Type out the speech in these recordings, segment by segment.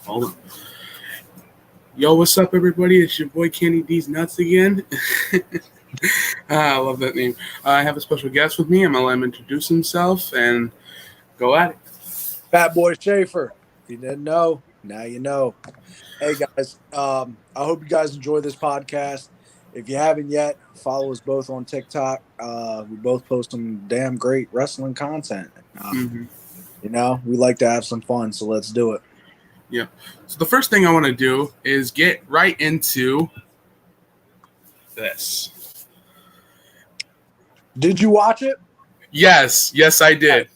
Hold on. Yo, what's up, everybody? It's your boy Kenny D's Nuts again. I love that name. I have a special guest with me. I'm going to let him introduce himself and go at it. Fat Boy Schaefer. If you didn't know, now you know. Hey, guys. I hope you guys enjoy this podcast. If you haven't yet, follow us both on TikTok. We both post some damn great wrestling content. You know, we like to have some fun, so let's do it. Yeah. So the first thing I want to do is get right into this. Did you watch it? Yes, I did.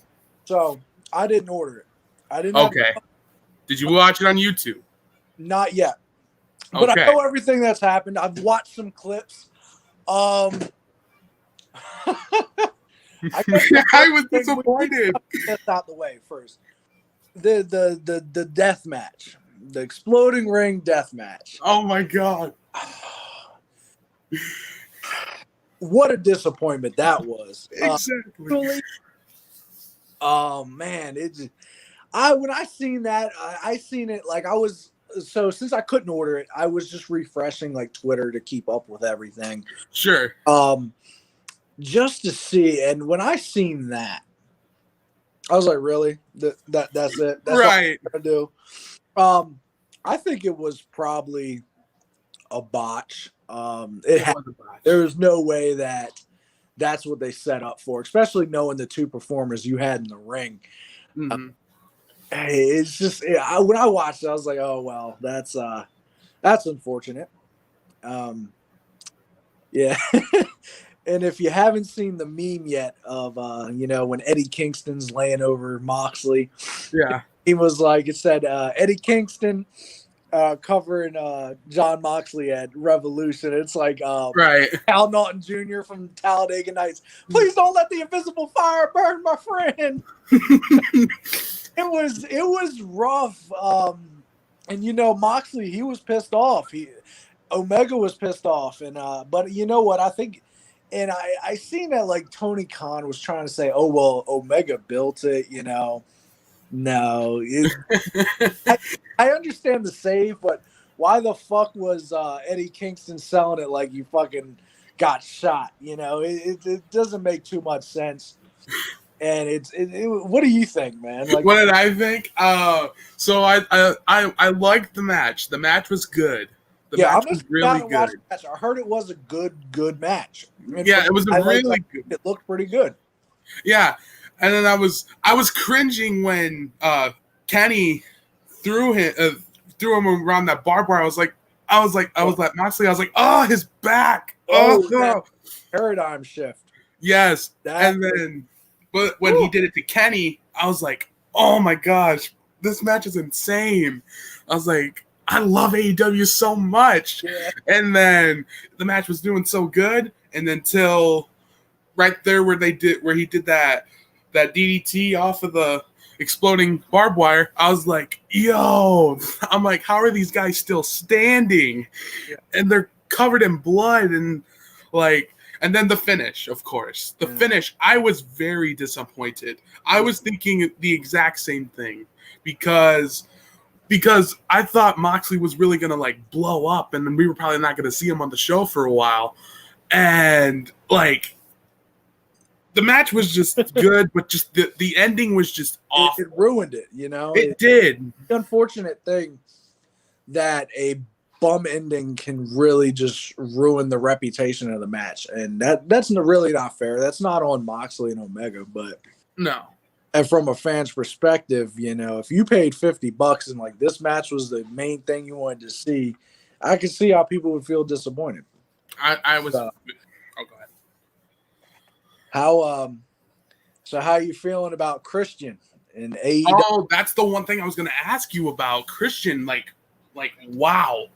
So I didn't order it. I didn't. Okay. Did you watch it on YouTube? Not yet. But Okay. I know everything that's happened. I've watched some clips. I was disappointed. Get out the way first. The death match, the exploding ring death match. Oh my god! What a disappointment that was. Exactly. Oh man, when I seen that, I seen it like I was. So since I couldn't order it, I was just refreshing like Twitter to keep up with everything. Sure. Just to see, and when I seen that, I was like, really? That's it? That's right. What I'm gonna do. I think it was probably a botch. There was no way that's what they set up for, especially knowing the two performers you had in the ring. Mm-hmm. It's just when I watched it, I was like, oh well, that's unfortunate. Yeah. And if you haven't seen the meme yet of when Eddie Kingston's laying over Moxley, yeah, he was like, it said Eddie Kingston covering John Moxley at Revolution. It's like right. Al Naughton Jr. from Talladega Nights. Please don't let the invisible fire burn my friend. It was rough. And Moxley, he was pissed off. Omega was pissed off, and but you know what? I think. And I seen that like Tony Khan was trying to say, oh, well, Omega built it, No. I understand the save, but why the fuck was Eddie Kingston selling it like you fucking got shot? It doesn't make too much sense. And what do you think, man? Like, what did I think? So I liked the match. The match was good. The match was really good. I heard it was a good match. It was really good. It looked pretty good. Yeah, and then I was cringing when Kenny threw him around that barbed wire. I was like Moxley. I was like, oh, his back. Oh, paradigm shift. Yes, but when he did it to Kenny, I was like, oh my gosh, this match is insane. I was like, I love AEW so much. Yeah. And then the match was doing so good. And then till right there where he did that DDT off of the exploding barbed wire, I was like, yo, I'm like, how are these guys still standing? Yeah. And they're covered in blood and then the finish, of course. The finish, I was very disappointed. I was thinking the exact same thing because I thought Moxley was really going to blow up and then we were probably not going to see him on the show for a while. And the match was just good, but just the ending was just awful. It ruined it, It did. The unfortunate thing that a bum ending can really just ruin the reputation of the match. And that's really not fair. That's not on Moxley and Omega, but no. And from a fan's perspective, if you paid $50 and this match was the main thing you wanted to see, I could see how people would feel disappointed. I was. Go ahead. How are you feeling about Christian and AEW? Oh, that's the one thing I was going to ask you about Christian. Wow,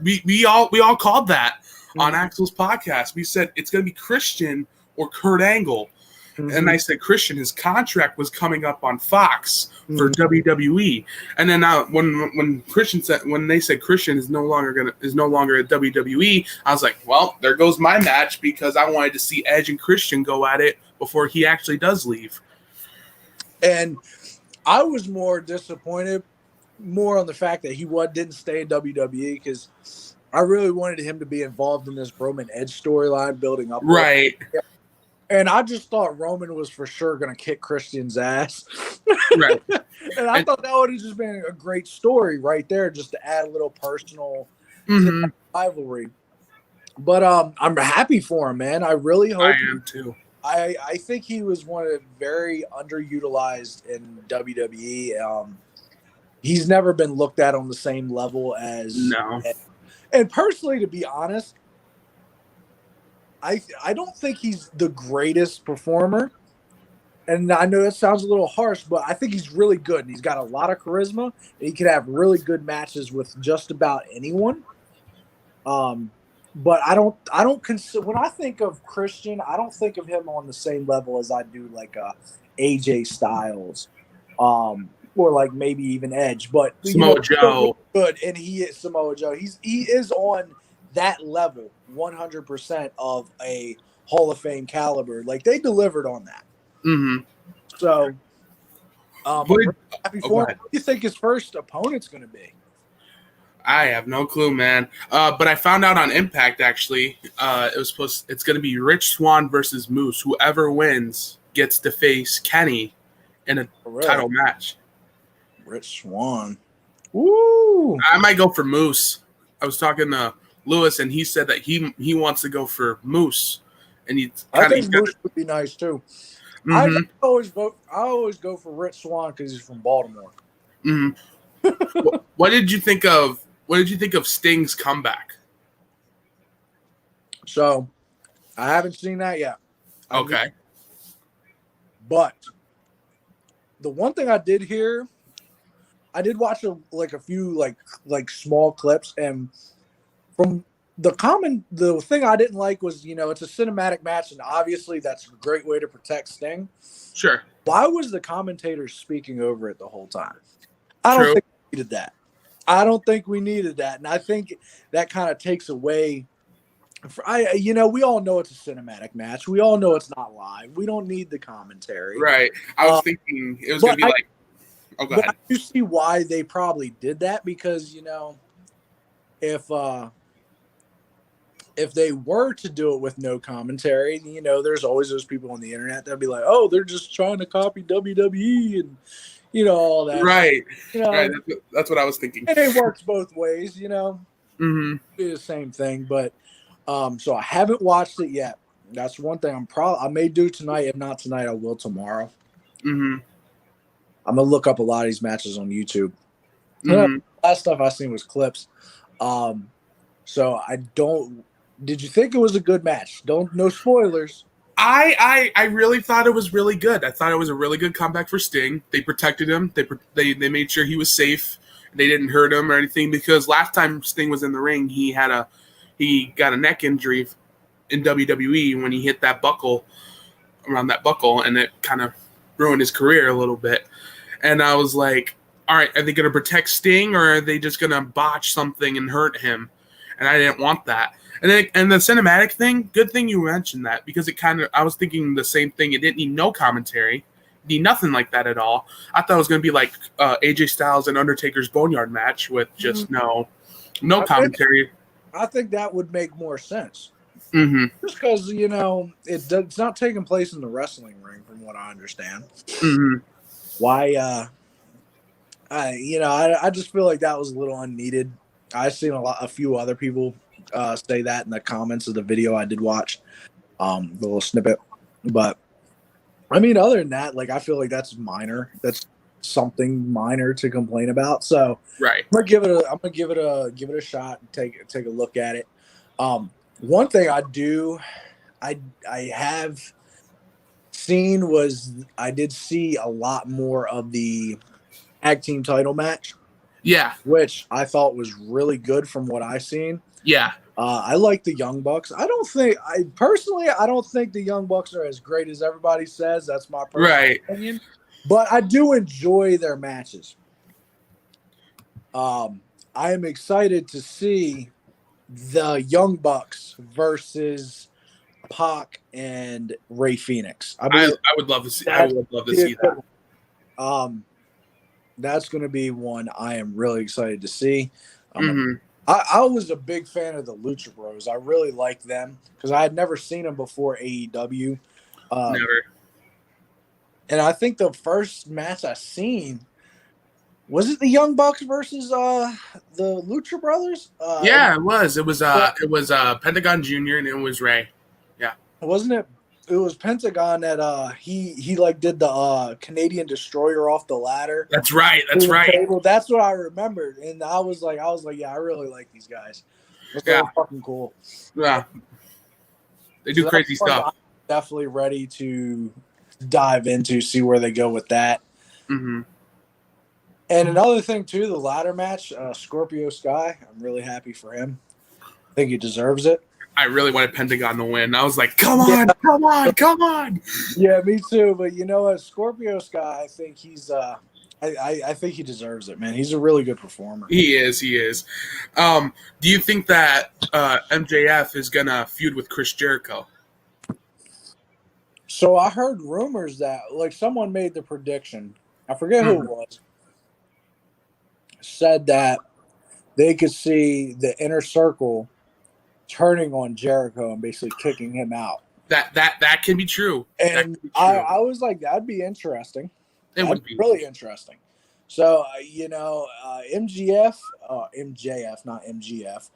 we all called that on Axel's podcast. We said it's going to be Christian or Kurt Angle. Mm-hmm. And I said, Christian, his contract was coming up on Fox for WWE. And then when they said Christian is no longer at WWE, I was like, well, there goes my match because I wanted to see Edge and Christian go at it before he actually does leave. And I was more disappointed more on the fact that he didn't stay in WWE because I really wanted him to be involved in this Roman Edge storyline building up. Right. And I just thought Roman was for sure going to kick Christian's ass. Right. And I thought that would have just been a great story right there, just to add a little personal to that rivalry. But I'm happy for him, man. I really hope. I am too. I think he was one of very underutilized in WWE. He's never been looked at on the same level as No. And personally, to be honest, I don't think he's the greatest performer. And I know that sounds a little harsh, but I think he's really good. And he's got a lot of charisma. And he can have really good matches with just about anyone. But I don't consider, when I think of Christian, I don't think of him on the same level as I do like AJ Styles, or like maybe even Edge. But Samoa Joe, good, and he is Samoa Joe. He is on that level, 100% of a Hall of Fame caliber. Like they delivered on that. Mm-hmm. So, I'm really happy for him. What do you think his first opponent's going to be? I have no clue, man. But I found out on Impact actually. It's going to be Rich Swann versus Moose. Whoever wins gets to face Kenny in a title match. Rich Swann. Woo! I might go for Moose. I was talking to Lewis, and he said that he wants to go for Moose, and I think Moose would be nice too. Mm-hmm. I always go for Rich Swann because he's from Baltimore. Mm-hmm. What did you think of? What did you think of Sting's comeback? So, I haven't seen that yet. Okay. But the one thing I did hear, I did watch a few like small clips, and from the thing I didn't like was, it's a cinematic match, and obviously that's a great way to protect Sting. Sure. Why was the commentator speaking over it the whole time? I don't think we needed that. And I think that kind of takes away. We all know it's a cinematic match. We all know it's not live. We don't need the commentary. Right. I was thinking it was going to be like. Oh, go ahead. I do see why they probably did that because if they were to do it with no commentary, there's always those people on the internet that'll be like, oh, they're just trying to copy WWE and. All that. Right. Right. That's what I was thinking. And it works both ways, Mm-hmm. Do the same thing. But so I haven't watched it yet. That's one thing I may do tonight. If not tonight, I will tomorrow. Mm-hmm. I'm gonna look up a lot of these matches on YouTube. Mm-hmm. Last stuff I seen was clips. So I don't. Did you think it was a good match? No spoilers. I really thought it was really good. I thought it was a really good comeback for Sting. They protected him. They made sure he was safe. They didn't hurt him or anything because last time Sting was in the ring, he got a neck injury in WWE when he hit that buckle around that buckle, and it kind of ruined his career a little bit. And I was like, all right, are they going to protect Sting or are they just going to botch something and hurt him? And I didn't want that. And the cinematic thing, good thing you mentioned that because I was thinking the same thing. It didn't need no commentary, need nothing like that at all. I thought it was going to be like AJ Styles and Undertaker's Boneyard match with just no commentary. I think that would make more sense. Mm-hmm. Just because, it's not taking place in the wrestling ring from what I understand. Mm-hmm. Why, I just feel like that was a little unneeded. I've seen a few other people say that in the comments of the video I did watch, the little snippet. But I mean, other than that, I feel like that's minor. That's something minor to complain about. So right, I'm gonna give it a shot and take a look at it. One thing I have seen was I did see a lot more of the tag team title match. Yeah, which I thought was really good from what I've seen. Yeah. I like the Young Bucks. I don't think the Young Bucks are as great as everybody says. That's my personal opinion. But I do enjoy their matches. I am excited to see the Young Bucks versus Pac and Rey Fenix. I would love to see. I would love to see that. That's going to be one I am really excited to see. Mm-hmm. I was a big fan of the Lucha Bros. I really liked them because I had never seen them before AEW. Never. And I think the first match I seen was it the Young Bucks versus the Lucha Brothers? Yeah, it was. It was Pentagon Junior and it was Ray. Yeah. Wasn't it? It was Pentagon that he like did the Canadian Destroyer off the ladder. That's right. That's right. Table. That's what I remembered, and I was like, yeah, I really like these guys. That's so fucking cool. Yeah, they do crazy stuff. I'm definitely ready to dive into, see where they go with that. Mm-hmm. And another thing too, the ladder match, Scorpio Sky. I'm really happy for him. I think he deserves it. I really wanted Pentagon to win. I was like, come on, come on, come on. Yeah, me too. But you know what, Scorpio Sky, I think he's I think he deserves it, man. He's a really good performer. He is. Do you think that MJF is gonna feud with Chris Jericho? So I heard rumors that like someone made the prediction. I forget who it was. Said that they could see the Inner Circle turning on Jericho and basically kicking him out. That can be true. And I was like, that'd be interesting. It would be really interesting. So MJF, not MGF.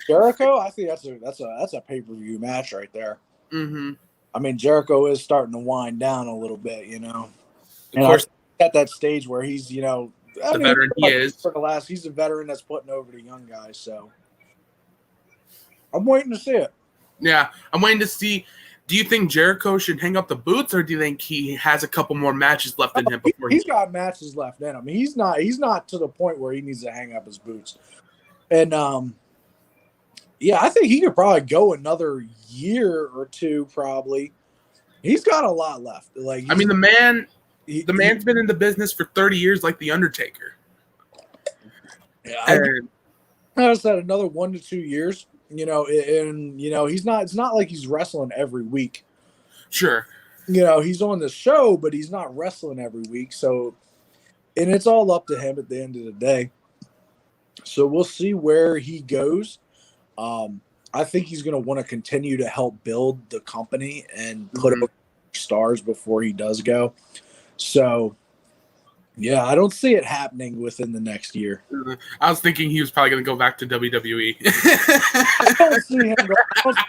Jericho, I think that's a pay-per-view match right there. Mm-hmm. I mean, Jericho is starting to wind down a little bit, you know. Of course, at that stage where he's, you know, the veteran he is. He's a veteran that's putting over the young guys. So I'm waiting to see it. Yeah, I'm waiting to see. Do you think Jericho should hang up the boots, or do you think he has a couple more matches left in him before he's got matches left in him? He's not to the point where he needs to hang up his boots. And yeah, I think he could probably go another year or two. Probably, he's got a lot left. Like, I mean, the man's been in the business for 30 years, like the Undertaker. Yeah, I said another 1 to 2 years. You know, and you know, it's not like he's wrestling every week. Sure. You know, he's on the show, but he's not wrestling every week. So, and it's all up to him at the end of the day. So we'll see where he goes. I think he's going to want to continue to help build the company and put up stars before he does go. So, yeah, I don't see it happening within the next year. I was thinking he was probably going to go back to WWE. I don't see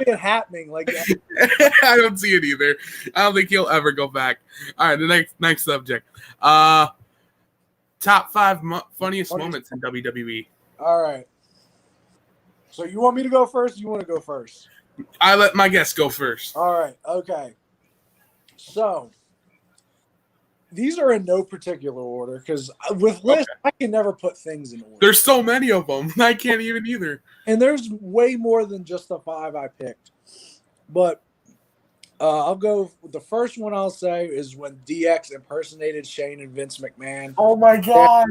it happening like that. I don't see it either. I don't think he'll ever go back. All right, the next subject. Top 5 funniest moments in WWE. All right. So you want me to go first? Or you want to go first? I let my guest go first. All right. Okay. So these are in no particular order because with lists, I can never put things in order. There's so many of them. I can't even either. And there's way more than just the 5 I picked. But I'll go with the first one I'll say is when DX impersonated Shane and Vince McMahon. Oh, my God.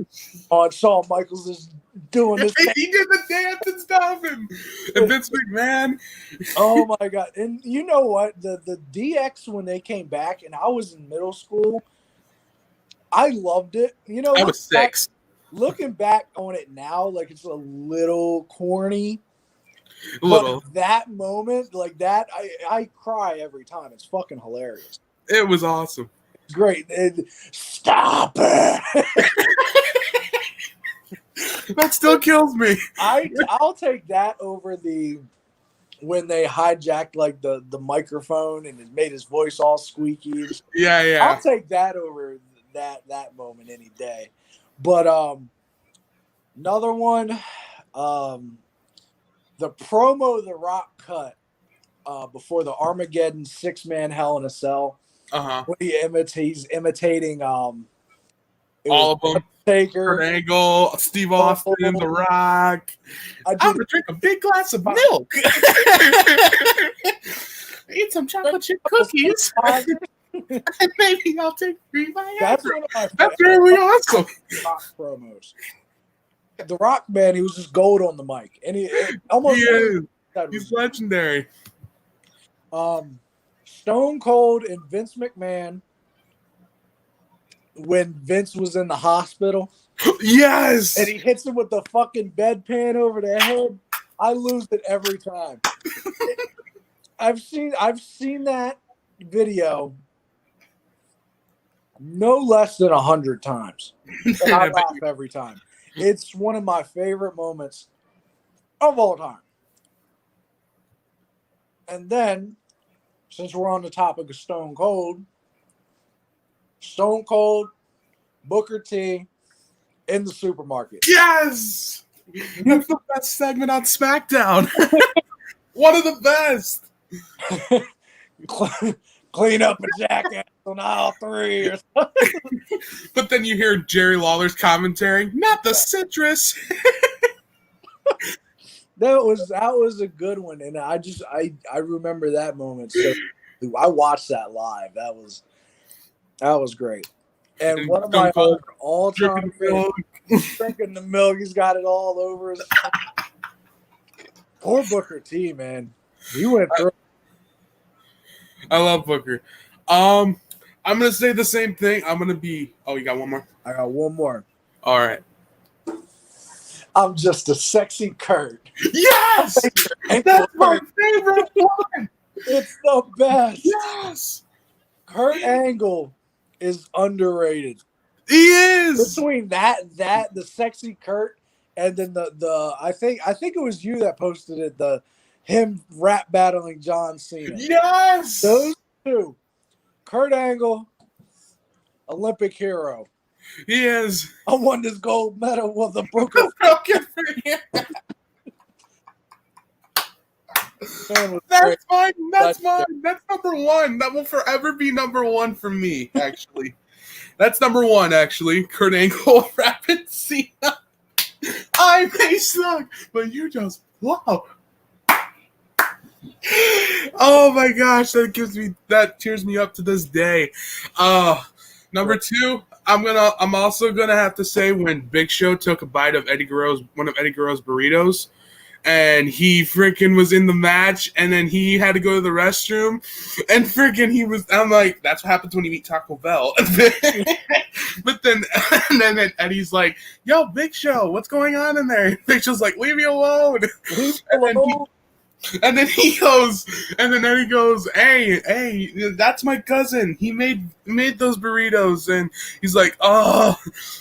Shawn Michaels is doing this. He did the dance and stuff. And Vince McMahon. Oh, my God. And you know what? The DX, when they came back, and I was in middle school, I loved it. You know, I was 6. Looking back on it now, like it's a little corny. A little. But that moment, like that, I cry every time. It's fucking hilarious. It was awesome. It's great. Stop it. That still kills me. I'll take that over when they hijacked like the microphone and it made his voice all squeaky. Yeah. I'll take that over that moment any day. But another one, the promo The Rock cut before the Armageddon 6-man Hell in a Cell. When he's imitating all of them. Taker, Kurt Angle, Steve Austin, The Rock. I'm gonna drink a big glass of milk. Eat some chocolate chip cookies. Maybe I'll take 3 Viagra. That's really awesome. Rock promos. The Rock, man, he was just gold on the mic, and he's legendary. Stone Cold and Vince McMahon when Vince was in the hospital. Yes. And he hits him with the fucking bedpan over the head. I lose it every time. I've seen that video no less than 100 times. And I laugh every time. It's one of my favorite moments of all time. And then, since we're on the topic of Stone Cold, Booker T in the supermarket. Yes! That's the best segment on SmackDown. One of the best. Clean up a jackass on aisle 3 or something. But then you hear Jerry Lawler's commentary, not the citrus. That was a good one, and I remember that moment. So I watched that live. That was great. And one of my all-time favorites, drinking the milk. He's got it all over his. Poor Booker T, man. He went through. I love Booker. I'm gonna say the same thing. I'm gonna be. Oh, you got one more? I got one more. All right. I'm just a sexy Kurt. Yes! That's my favorite one. It's the best. Yes! Kurt Angle is underrated. He is. Between that the sexy Kurt and then the I think it was you that posted it, him rap battling John Cena. Yes! Those two. Kurt Angle, Olympic hero. He is. I won this gold medal with a broken That's mine. That's mine. That's number one. That will forever be number one for me, actually. That's number one, actually. Kurt Angle, Rapid Cena. I may suck, but you just wow. Oh my gosh, that tears me up to this day. Number two, I'm also gonna have to say when Big Show took a bite of one of Eddie Guerrero's burritos, and he freaking was in the match, and then he had to go to the restroom, and freaking I'm like, that's what happens when you eat Taco Bell. But then Eddie's like, yo, Big Show, what's going on in there? Big Show's like, leave me alone. And then Eddie goes, hey, that's my cousin. He made those burritos, and he's like, oh.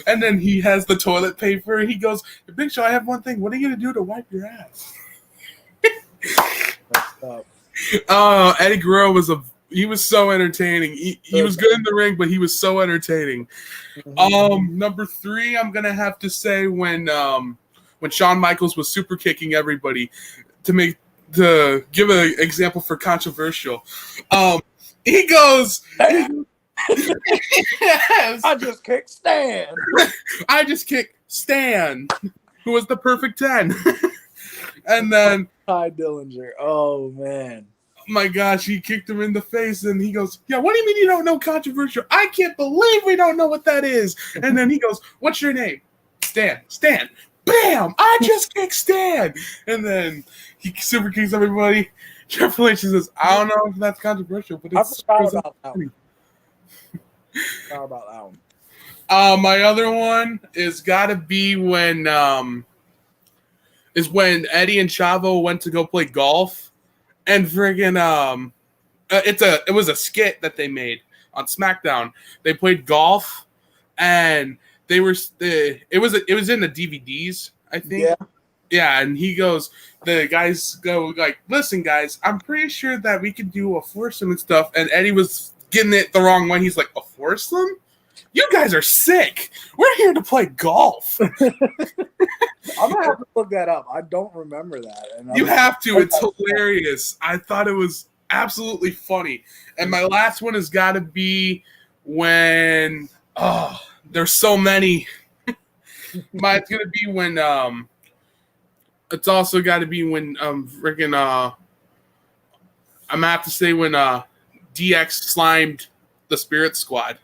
And then he has the toilet paper. He goes, Big Show, I have one thing. What are you gonna do to wipe your ass? Eddie Guerrero was so entertaining. He was good in the ring, but he was so entertaining. Number three, I'm gonna have to say when Shawn Michaels was super kicking everybody to give an example for controversial. He goes, yes. I just kicked Stan. I just kicked Stan, who was the perfect 10. And then Ty Dillinger. Oh man. My gosh, he kicked him in the face, and he goes, yeah, what do you mean you don't know controversial? I can't believe we don't know what that is. And then he goes, what's your name? Stan. Bam! I just kicked Stan. And then he super kicks everybody. Triple H says, I don't know if that's controversial, but it's I forgot about that one. My other one is gotta be when Eddie and Chavo went to go play golf, and friggin' it was a skit that they made on SmackDown. They played golf, and it was in the DVDs, I think. Yeah, and the guys go like, listen, guys, I'm pretty sure that we can do a foursome and stuff. And Eddie was getting it the wrong way. He's like, a foursome? You guys are sick. We're here to play golf. I'm gonna have to look that up. I don't remember that. You have to. It's hilarious. I thought it was absolutely funny. And my last one has got to be when there's so many. Mine's gonna be when it's also got to be when freaking I'm gonna have to say when DX slimed the Spirit Squad.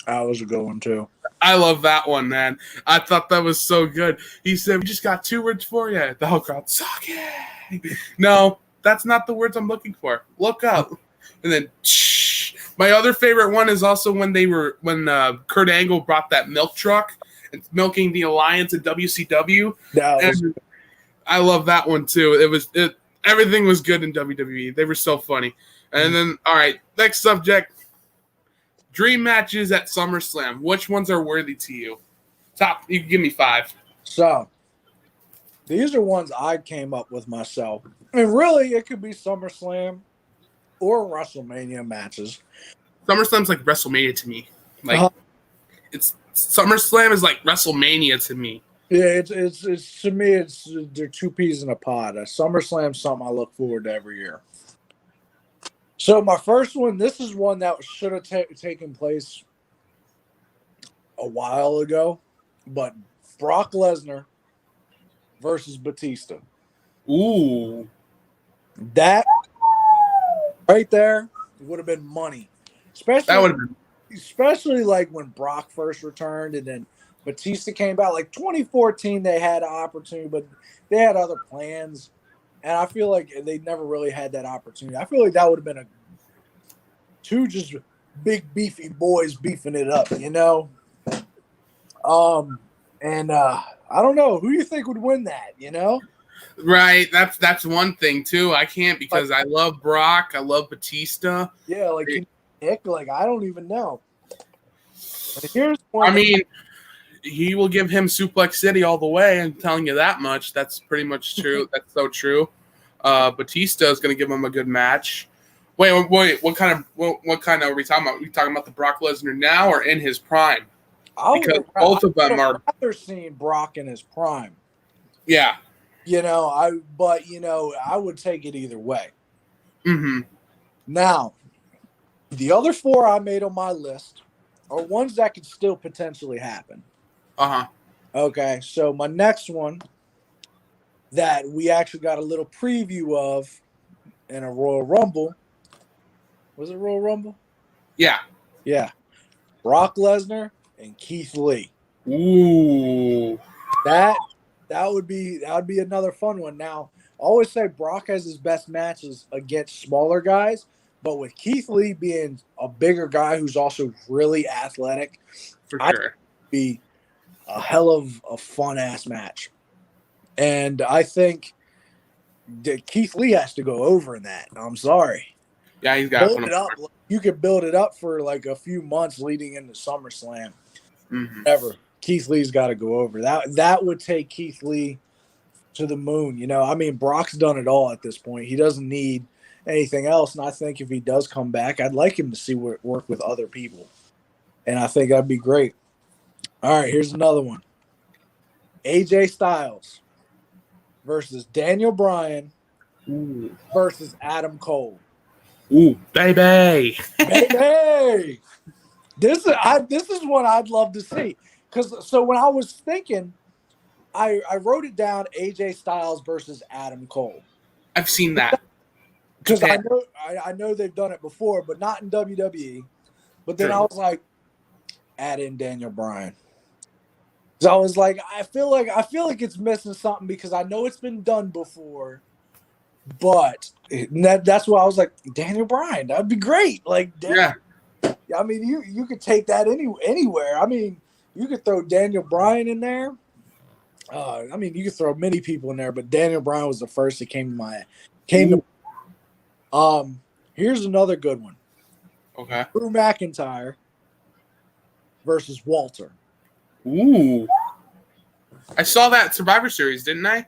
That was a good one too. I love that one, man. I thought that was so good. He said, we just got 2 words for you. The whole crowd, suck it. No, that's not the words I'm looking for. Look up. And then, shh. My other favorite one is also when Kurt Angle brought that milk truck and milking the Alliance at WCW. And I love that one too. Everything was good in WWE. They were so funny. And then, all right, next subject. Dream matches at SummerSlam. Which ones are worthy to you? You can give me 5. So, these are ones I came up with myself. And really, it could be SummerSlam or WrestleMania matches. SummerSlam's like WrestleMania to me. Like, it's SummerSlam is like WrestleMania to me. Yeah, it's to me, they're 2 peas in a pod. SummerSlam's something I look forward to every year. So my first one, this is one that should have taken place a while ago, but Brock Lesnar versus Batista. Ooh. That right there would have been money. Especially like when Brock first returned and then Batista came back. Like 2014, they had an opportunity, but they had other plans. And I feel like they never really had that opportunity. I feel like that would have been 2 just big beefy boys beefing it up, you know? And I don't know. Who do you think would win that, you know? Right. That's one thing, too. I can't because I love Brock. I love Batista. Yeah, like Nick, like I don't even know. Here's one. I mean, he will give him Suplex City all the way. I'm telling you that much. That's pretty much true. That's so true. Batista is going to give him a good match. Wait. What kind of are we talking about? Are we talking about the Brock Lesnar now or in his prime? Because both of them are. I've rather seen Brock in his prime. Yeah. You know, I would take it either way. Mm-hmm. Now, the other 4 I made on my list are ones that could still potentially happen. Uh-huh. Okay, so my next one that we actually got a little preview of in a Royal Rumble. Was it Royal Rumble? Yeah. Yeah. Brock Lesnar and Keith Lee. Ooh. That would be another fun one. Now, I always say Brock has his best matches against smaller guys, but with Keith Lee being a bigger guy who's also really athletic, for sure, be a hell of a fun ass match. And I think that Keith Lee has to go over in that. I'm sorry. Yeah, he's got build it up. You could build it up for like a few months leading into SummerSlam. Mm-hmm. Whatever. Keith Lee's got to go over. That would take Keith Lee to the moon. You know, I mean, Brock's done it all at this point. He doesn't need anything else. And I think if he does come back, I'd like him to see work with other people. And I think that'd be great. All right, here's another one. AJ Styles versus Daniel Bryan versus Adam Cole. Ooh, baby. Baby. This is what I'd love to see. So when I was thinking, I wrote it down, AJ Styles versus Adam Cole. I've seen that. Because I know they've done it before, but not in WWE. But then I was like, add in Daniel Bryan. So I was like, I feel like it's missing something because I know it's been done before. But that's why I was like, Daniel Bryan, that'd be great. Like, yeah. I mean, you could take that anywhere. I mean, you could throw Daniel Bryan in there. I mean, you could throw many people in there, but Daniel Bryan was the first that came to. Here's another good one. Okay. Drew McIntyre versus Walter. Ooh. I saw that Survivor Series, didn't I?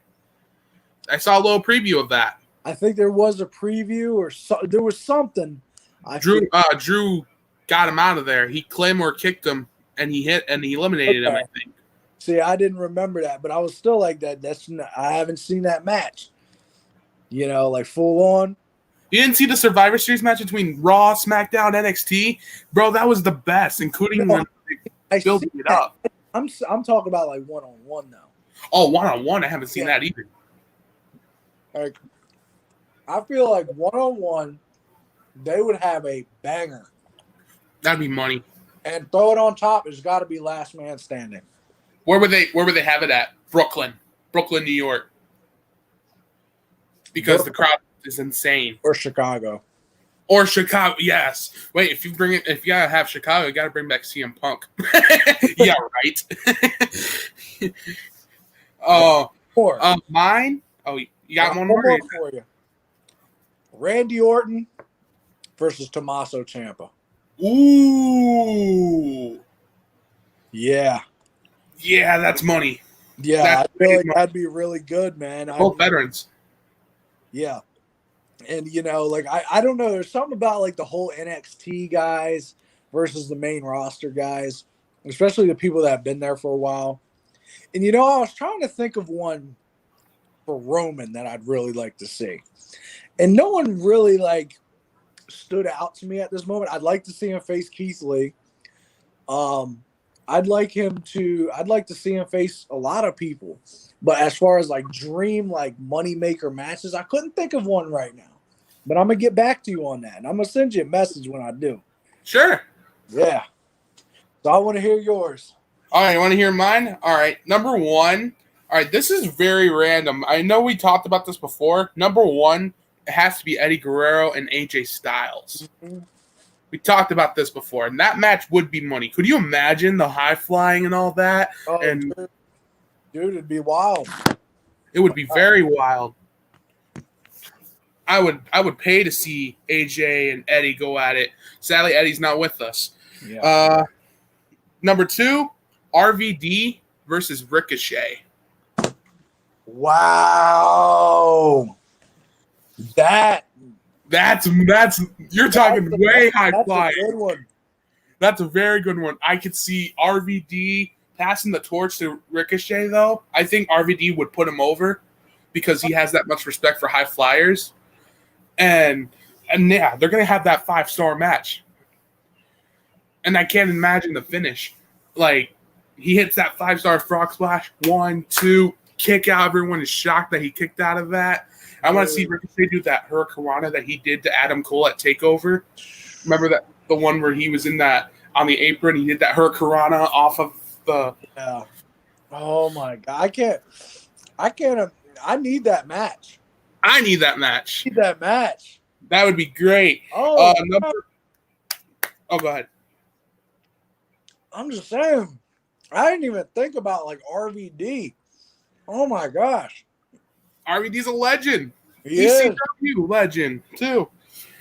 I saw a little preview of that. I think there was a preview or there was something. Drew got him out of there. He Claymore kicked him and he eliminated him, I think. See, I didn't remember that, but I was still like that. I haven't seen that match. You know, like full on. You didn't see the Survivor Series match between Raw, SmackDown, NXT? Bro, that was the best, including when building it up. I'm talking about like one-on-one though. Oh, one-on-one? I haven't seen that either. Like, I feel like one-on-one, they would have a banger. That'd be money. And throw it on top, it's got to be last man standing. Where would they have it at? Brooklyn, New York. Because the crowd is insane. Or Chicago. Or Chicago, yes. Wait, if you gotta have Chicago, you gotta bring back CM Punk. Yeah, right. Mine. Oh, you got one more? One more for you. Randy Orton versus Tommaso Ciampa. Ooh. Yeah. Yeah, that's money. Yeah, I feel like that'd be really good, man. Both veterans. Yeah. And, I don't know. There's something about, like, the whole NXT guys versus the main roster guys, especially the people that have been there for a while. And, I was trying to think of one for Roman that I'd really like to see. And no one really, like, stood out to me at this moment. I'd like to see him face Keith Lee. I'd like to see him face a lot of people. But as far as, like, dream, like, moneymaker matches, I couldn't think of one right now. But I'm going to get back to you on that. And I'm going to send you a message when I do. Sure. Yeah. So I want to hear yours. All right, you want to hear mine? All right, number one. All right, this is very random. I know we talked about this before. Number one, it has to be Eddie Guerrero and AJ Styles. Mm-hmm. We talked about this before, and that match would be money. Could you imagine the high flying and all that? Oh, and dude, it'd be wild. It would be very wild. I would pay to see AJ and Eddie go at it. Sadly, Eddie's not with us. Yeah. Number two, RVD versus Ricochet. Wow. That's you're talking way high flying. That's a good one. That's a very good one. I could see RVD passing the torch to Ricochet, though. I think RVD would put him over because he has that much respect for high flyers. And yeah, they're going to have that 5-star match. And I can't imagine the finish. Like, he hits that 5-star frog splash. 1, 2, kick out. Everyone is shocked that he kicked out of that. I want to see Ricochet do that Hurricanrana that he did to Adam Cole at TakeOver. Remember that the one where he was in that on the apron? He did that Hurricanrana off of the. Yeah. Oh my God! I can't. I need that match. I need that match. That would be great. Oh, go ahead. I'm just saying. I didn't even think about like RVD. Oh my gosh. RVD's a legend. Yeah. ECW legend too.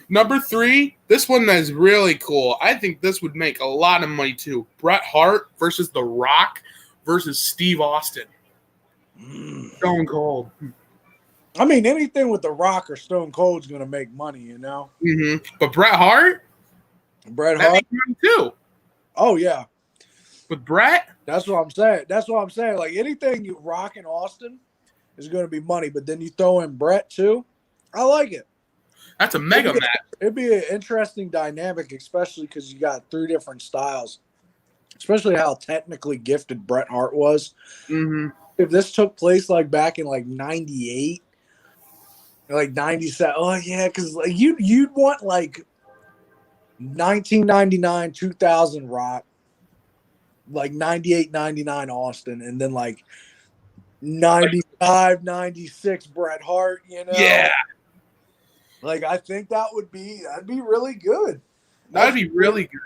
Number 3, this one is really cool. I think this would make a lot of money too. Bret Hart versus The Rock versus Steve Austin. Stone Cold. I mean, anything with The Rock or Stone Cold is going to make money, you know? Mm-hmm. But Bret Hart? That makes money too. Oh, yeah. With Bret? That's what I'm saying. Like, anything you Rock and Austin is going to be money, but then you throw in Bret too. I like it. That's a mega match. It'd be an interesting dynamic, especially because you got 3 different styles, especially how technically gifted Bret Hart was. Mm-hmm. If this took place like back in like 98, like 97, oh yeah, because like you'd want like 1999, 2000 Rock, like 98, 99 Austin, and then like 95, 96 Bret Hart, you know? Yeah. Like, I think that'd be really good. That'd be really good.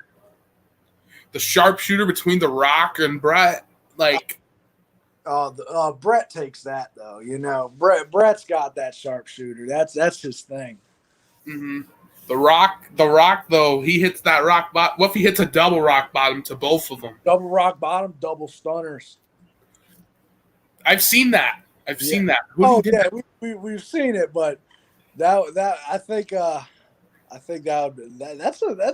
The sharpshooter between The Rock and Bret, like. Bret takes that though, you know. Bret's got that sharpshooter. That's his thing. Mm-hmm. The Rock though, he hits that rock bottom. What if he hits a double rock bottom to both of them? Double rock bottom, double stunners. I've seen that. Seen that. We've seen it, but that I think that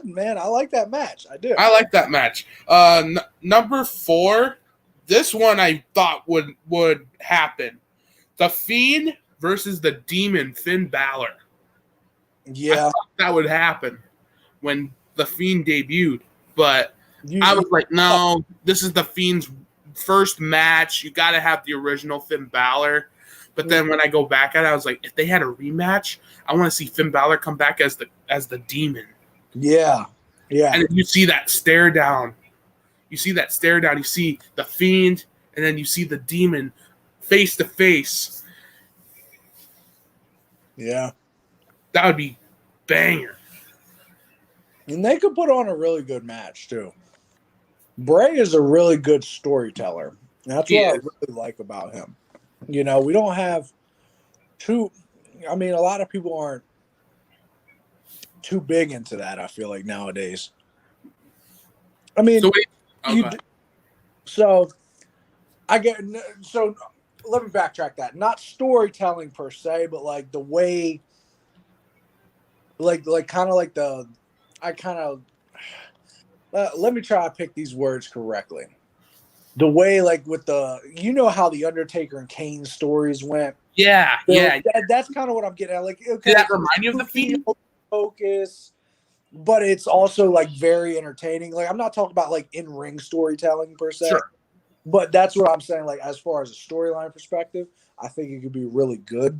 man. I like that match. I do. I like that match. Number 4. This one I thought would happen. The Fiend versus the Demon Finn Balor. Yeah. I thought that would happen when the Fiend debuted. But I was like, no, this is the Fiend's first match. You got to have the original Finn Balor. But then when I go back at it, I was like, if they had a rematch, I want to see Finn Balor come back as the Demon. Yeah. Yeah. And you see that stare down. You see the Fiend, and then you see the Demon face to face. Yeah. That would be banger. And they could put on a really good match, too. Bray is a really good storyteller. That's what I really like about him. You know, we don't have a lot of people aren't too big into that, I feel like, nowadays. I mean, so let me backtrack that. Not storytelling per se, but like the way, like kind of like let me try to pick these words correctly. The way, like with how the Undertaker and Kane stories went. Yeah, So yeah. That's kind of what I'm getting at. Like, okay, did that remind you of the Fiend? Focus, but it's also like very entertaining. Like, I'm not talking about like in-ring storytelling per se. Sure. But that's what I'm saying. Like, as far as a storyline perspective, I think it could be really good.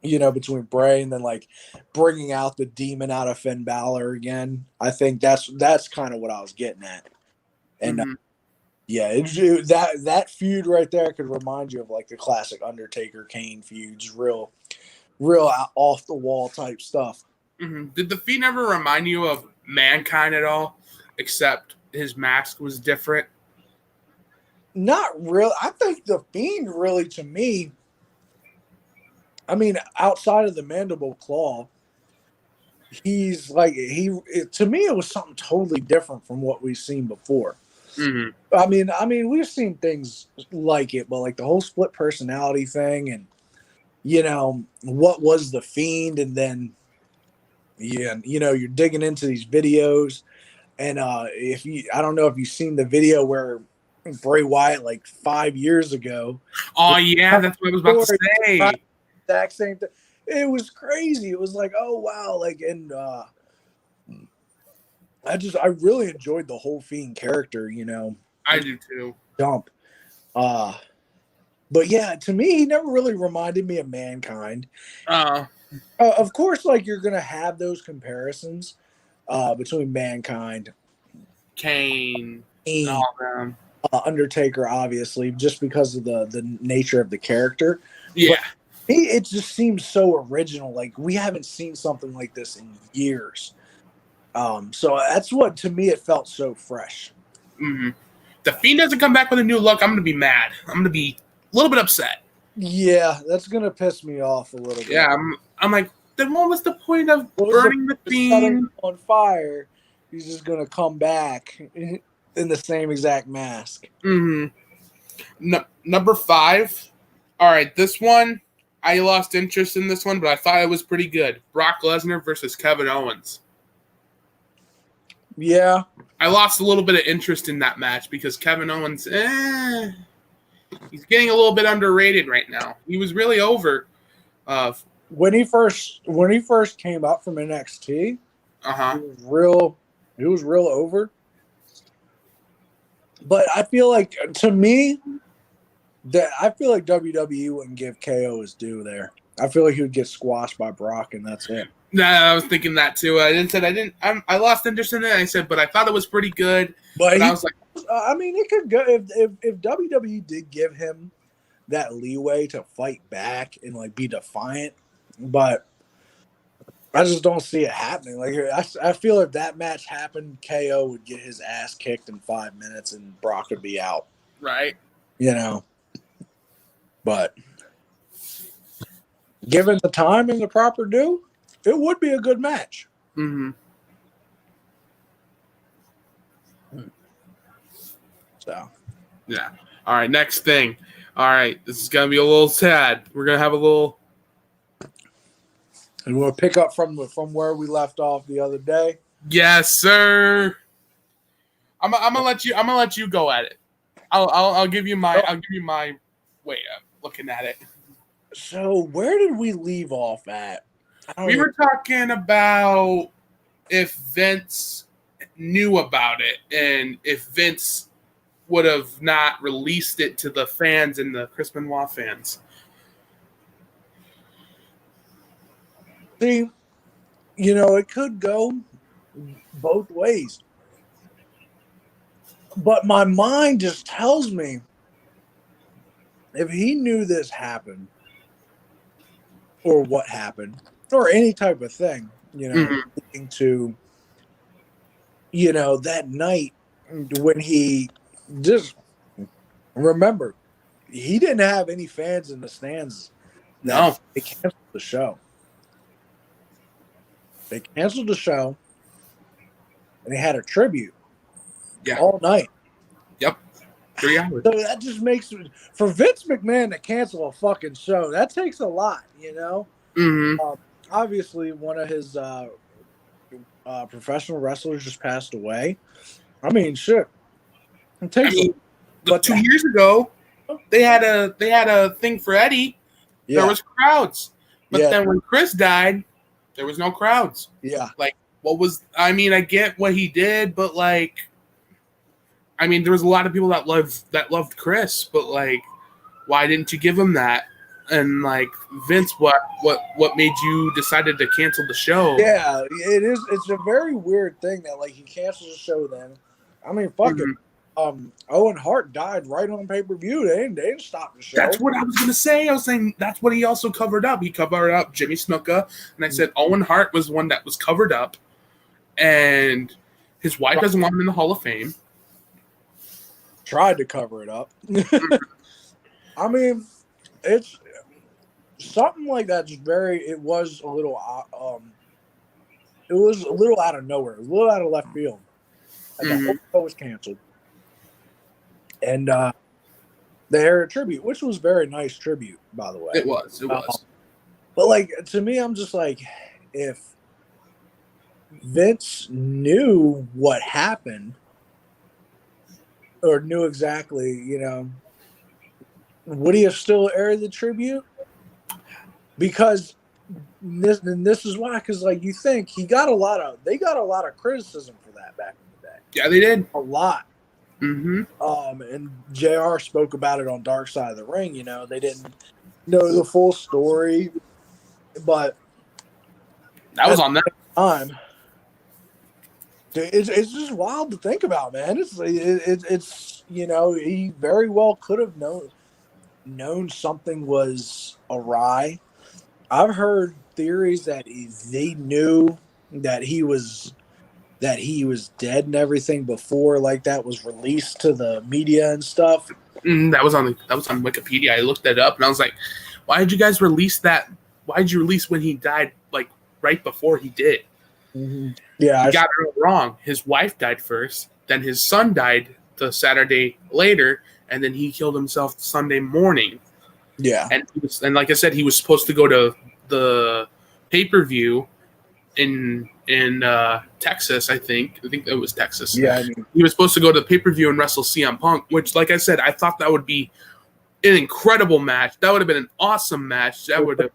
You know, between Bray and then like bringing out the demon out of Finn Balor again. I think that's kind of what I was getting at. And that feud right there could remind you of like the classic Undertaker Kane feuds, real off the wall type stuff. Mm-hmm. Did the Fiend ever remind you of Mankind at all, except his mask was different? Not really. I think the Fiend really, to me, I mean, outside of the mandible claw, he's like to me it was something totally different from what we've seen before. Mm-hmm. I mean, we've seen things like it, but like the whole split personality thing, and you know what was the Fiend, and then you're digging into these videos, and I don't know if you've seen the video where Bray Wyatt like 5 years ago. Oh yeah, that's what I was about to say. Exact same thing. It was crazy. It was like, oh wow, like, and I really enjoyed the whole Fiend character. You know, I do too. Dump. But yeah, to me, he never really reminded me of Mankind. Of course, like you're gonna have those comparisons between Mankind, Kane, all them. Undertaker, obviously, just because of the nature of the character. Yeah. But it just seems so original. Like we haven't seen something like this in years. So that's what, to me, it felt so fresh. Mm-hmm. The Fiend doesn't come back with a new look, I'm gonna be mad. I'm gonna be a little bit upset. Yeah, that's gonna piss me off a little bit. Yeah, I'm like, then what was the point of burning the Fiend on fire? He's just gonna come back in the same exact mask. Mm-hmm. Number 5. All right, this one I lost interest in this one, but I thought it was pretty good. Brock Lesnar versus Kevin Owens. Yeah, I lost a little bit of interest in that match because Kevin Owens, he's getting a little bit underrated right now. He was really over. When he first came up from NXT, he was real over. But I feel like, to me, WWE wouldn't give KO his due there. I feel like he would get squashed by Brock, and that's it. No, I was thinking that too. I lost interest in it. I said, but I thought it was pretty good. But I was like, I mean, it could go if WWE did give him that leeway to fight back and like be defiant, but I just don't see it happening. Like I feel if that match happened, KO would get his ass kicked in 5 minutes and Brock would be out. Right. You know, but given the time and the proper due, it would be a good match. Mm-hmm. So, yeah. All right, next thing. All right, this is gonna be a little sad. We're gonna have a little. And we'll pick up from where we left off the other day. Yes, sir. I'm gonna let you go at it. I'll give you my way of looking at it. So where did we leave off at? We were talking about if Vince knew about it and if Vince would have not released it to the fans and the Chris Benoit fans. See, it could go both ways. But my mind just tells me if he knew this happened or what happened or any type of thing, leading to that night when he just remember he didn't have any fans in the stands. No. They canceled the show. They canceled the show, and they had a tribute all night. Yep. 3 hours. So that just makes for Vince McMahon to cancel a fucking show. That takes a lot, Mm-hmm. Obviously, one of his professional wrestlers just passed away. I mean, shit. It takes. But 2 years ago, they had a thing for Eddie. Yeah. There was crowds, but then when Chris died, there was no crowds. Yeah. Like, I get what he did, but there was a lot of people that loved Chris, but why didn't you give him that? And Vince, what made you decided to cancel the show? Yeah, it is. It's a very weird thing that he cancels the show. Then, fuck it. Owen Hart died right on pay-per-view. They didn't stop the show. That's what I was gonna say. I was saying that's what he also covered up. He covered up Jimmy Snuka, and I said Owen Hart was the one that was covered up, and his wife doesn't want him in the Hall of Fame. Tried to cover it up. It's something like that. It was a little out of nowhere. It was a little out of left field. And the whole show was canceled. And they aired a tribute, which was a very nice tribute, by the way. It was. But to me, I'm just if Vince knew what happened or knew exactly, would he have still aired the tribute? Because this is why, because you think they got a lot of criticism for that back in the day. Yeah, they did a lot. Mm-hmm. And JR spoke about it on Dark Side of the Ring. They didn't know the full story, but that was on that time. It's just wild to think about, man. It's he very well could have known something was awry. I've heard theories that they knew that he was dead and everything before that was released to the media and stuff. That was on Wikipedia. I looked that up and I was like, why did you guys release that? Why did you release when he died right before he did? Mm-hmm. Yeah, you got it wrong. His wife died first, then his son died the Saturday later, and then he killed himself Sunday morning. Yeah, and like I said, he was supposed to go to the pay-per-view in Texas. I think it was Texas. Yeah, he was supposed to go to the pay-per-view and wrestle CM Punk, which, like I said, I thought that would be an incredible match. That would have been an awesome match. That would have,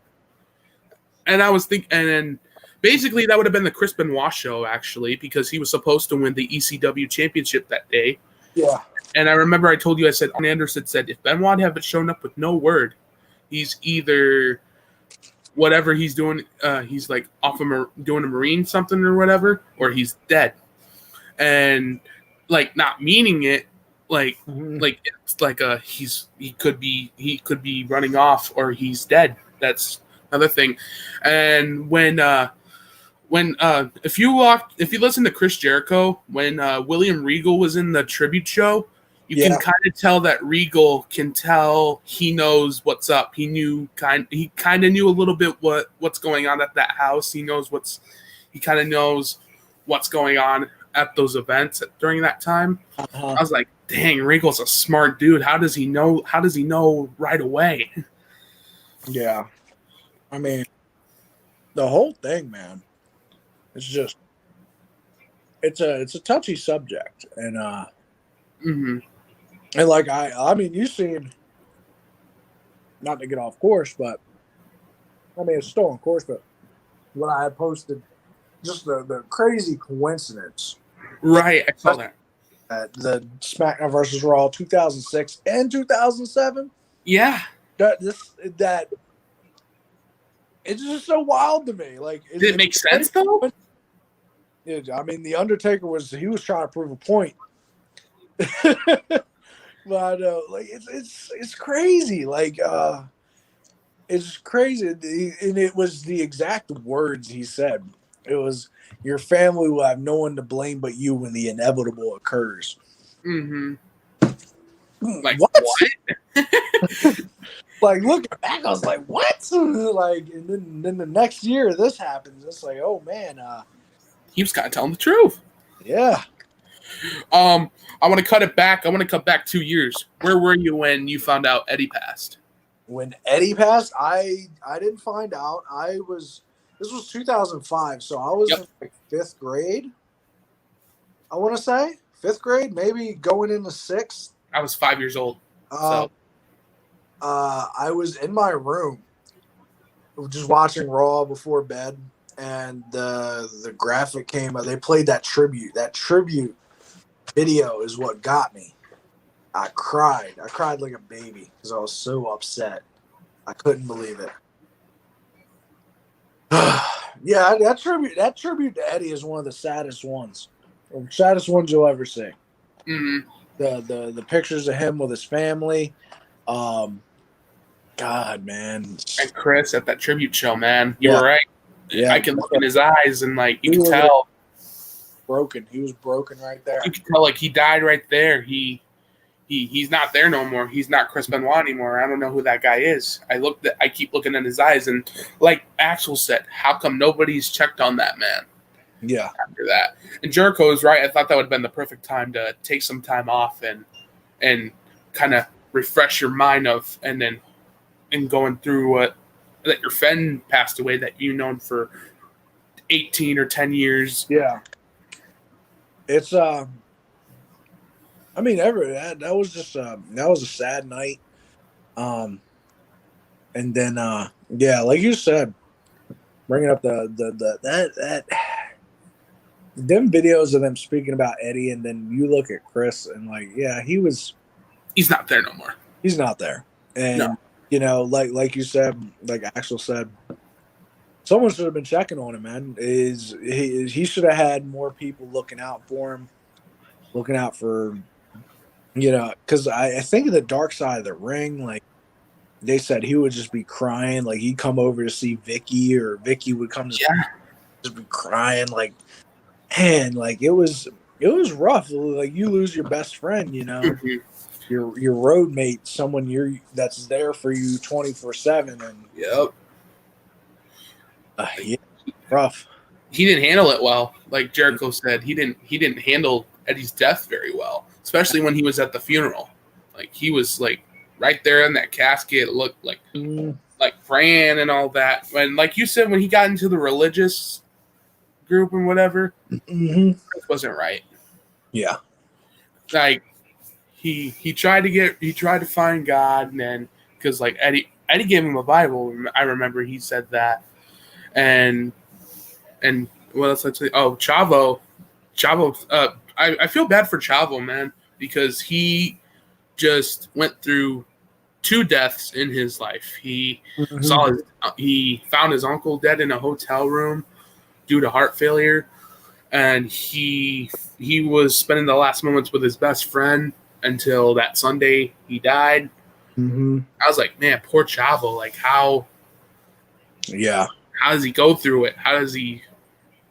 and I was thinking, and then basically that would have been the Chris Benoit show, actually, because he was supposed to win the ECW championship that day. Yeah. And I remember I told you, I said, Arn Anderson said, if Benoit haven't shown up with no word, he's either whatever he's doing, he's off doing a Marine something or whatever, or he's dead. And not meaning it, it's he could be running off or he's dead. That's another thing. And when if you listen to Chris Jericho, when William Regal was in the tribute show, you can kind of tell that Regal can tell he knows what's up. He kind of knew a little bit what's going on at that house. He kind of knows what's going on at those events during that time. Uh-huh. I was like, dang, Regal's a smart dude. How does he know right away? Yeah. The whole thing, man. It's just it's a touchy subject, and mm-hmm. and you've seen, not to get off course, but it's still on course, but when I had posted just the crazy coincidence, right? I saw that the SmackDown versus Raw 2006 and 2007. Yeah, that it's just so wild to me. Did it make sense though? The Undertaker was trying to prove a point. But it's crazy. It's crazy, and it was the exact words he said. It was your family will have no one to blame but you when the inevitable occurs. Mm-hmm. Like what? what? Like looking back, I was like, "What?" Like, and then the next year this happens. It's like, oh man, he was kind of telling the truth. Yeah. I want to cut it back. I want to cut back 2 years. Where were you when you found out Eddie passed? When Eddie passed, I didn't find out. This was 2005, so I was in like 5th grade. I want to say 5th grade, maybe going into 6th. I was 5 years old. So I was in my room, just watching Raw before bed, and the graphic came up. They played that tribute. That tribute video is what got me. I cried. I cried like a baby because I was so upset. I couldn't believe it. Yeah, that tribute to Eddie is one of the saddest ones. The saddest ones you'll ever see. Mm-hmm. The pictures of him with his family. God, man. And Chris at that tribute show, man. You Yeah. were right. Yeah. I can look in his eyes and like you He can was tell. Broken. He was broken right there. You can tell like he died right there. He's not there no more. He's not Chris Benoit anymore. I don't know who that guy is. I keep looking in his eyes, and like Axel said, how come nobody's checked on that man? Yeah. After that, and Jericho is right. I thought that would have been the perfect time to take some time off and kind of refresh your mind and going through what that your friend passed away that you known for 18 or 10 years. Yeah. It's I mean, that was just that was a sad night. And then yeah, like you said, bringing up that them videos of them speaking about Eddie, and then you look at Chris and like, yeah, he's not there no more. He's not there, and no. You know, like you said, like Axel said, someone should have been checking on him, man. He should have had more people looking out for him, looking out for. You know, because I think of the dark side of the ring, like they said he would just be crying, like he'd come over to see Vicky, or Vicky would come to just be crying, like, man, like it was rough. Like you lose your best friend, you know, your road mate, someone that's there for you 24/7, and yeah, rough. He didn't handle it well, like Jericho said. He didn't handle Eddie's death very well. Especially when he was at the funeral, like he was like right there in that casket, looked like praying and all that. And like you said, when he got into the religious group and whatever, it wasn't right. Yeah, like he tried to find God, and then because like Eddie gave him a Bible. I remember he said that, and what else I'd say? Oh, Chavo. I feel bad for Chavo, man, because just went through 2 deaths in his life. He he found his uncle dead in a hotel room due to heart failure, and he was spending the last moments with his best friend until that Sunday he died. I was like, man, poor Chavo. Like how does he go through it? How does he?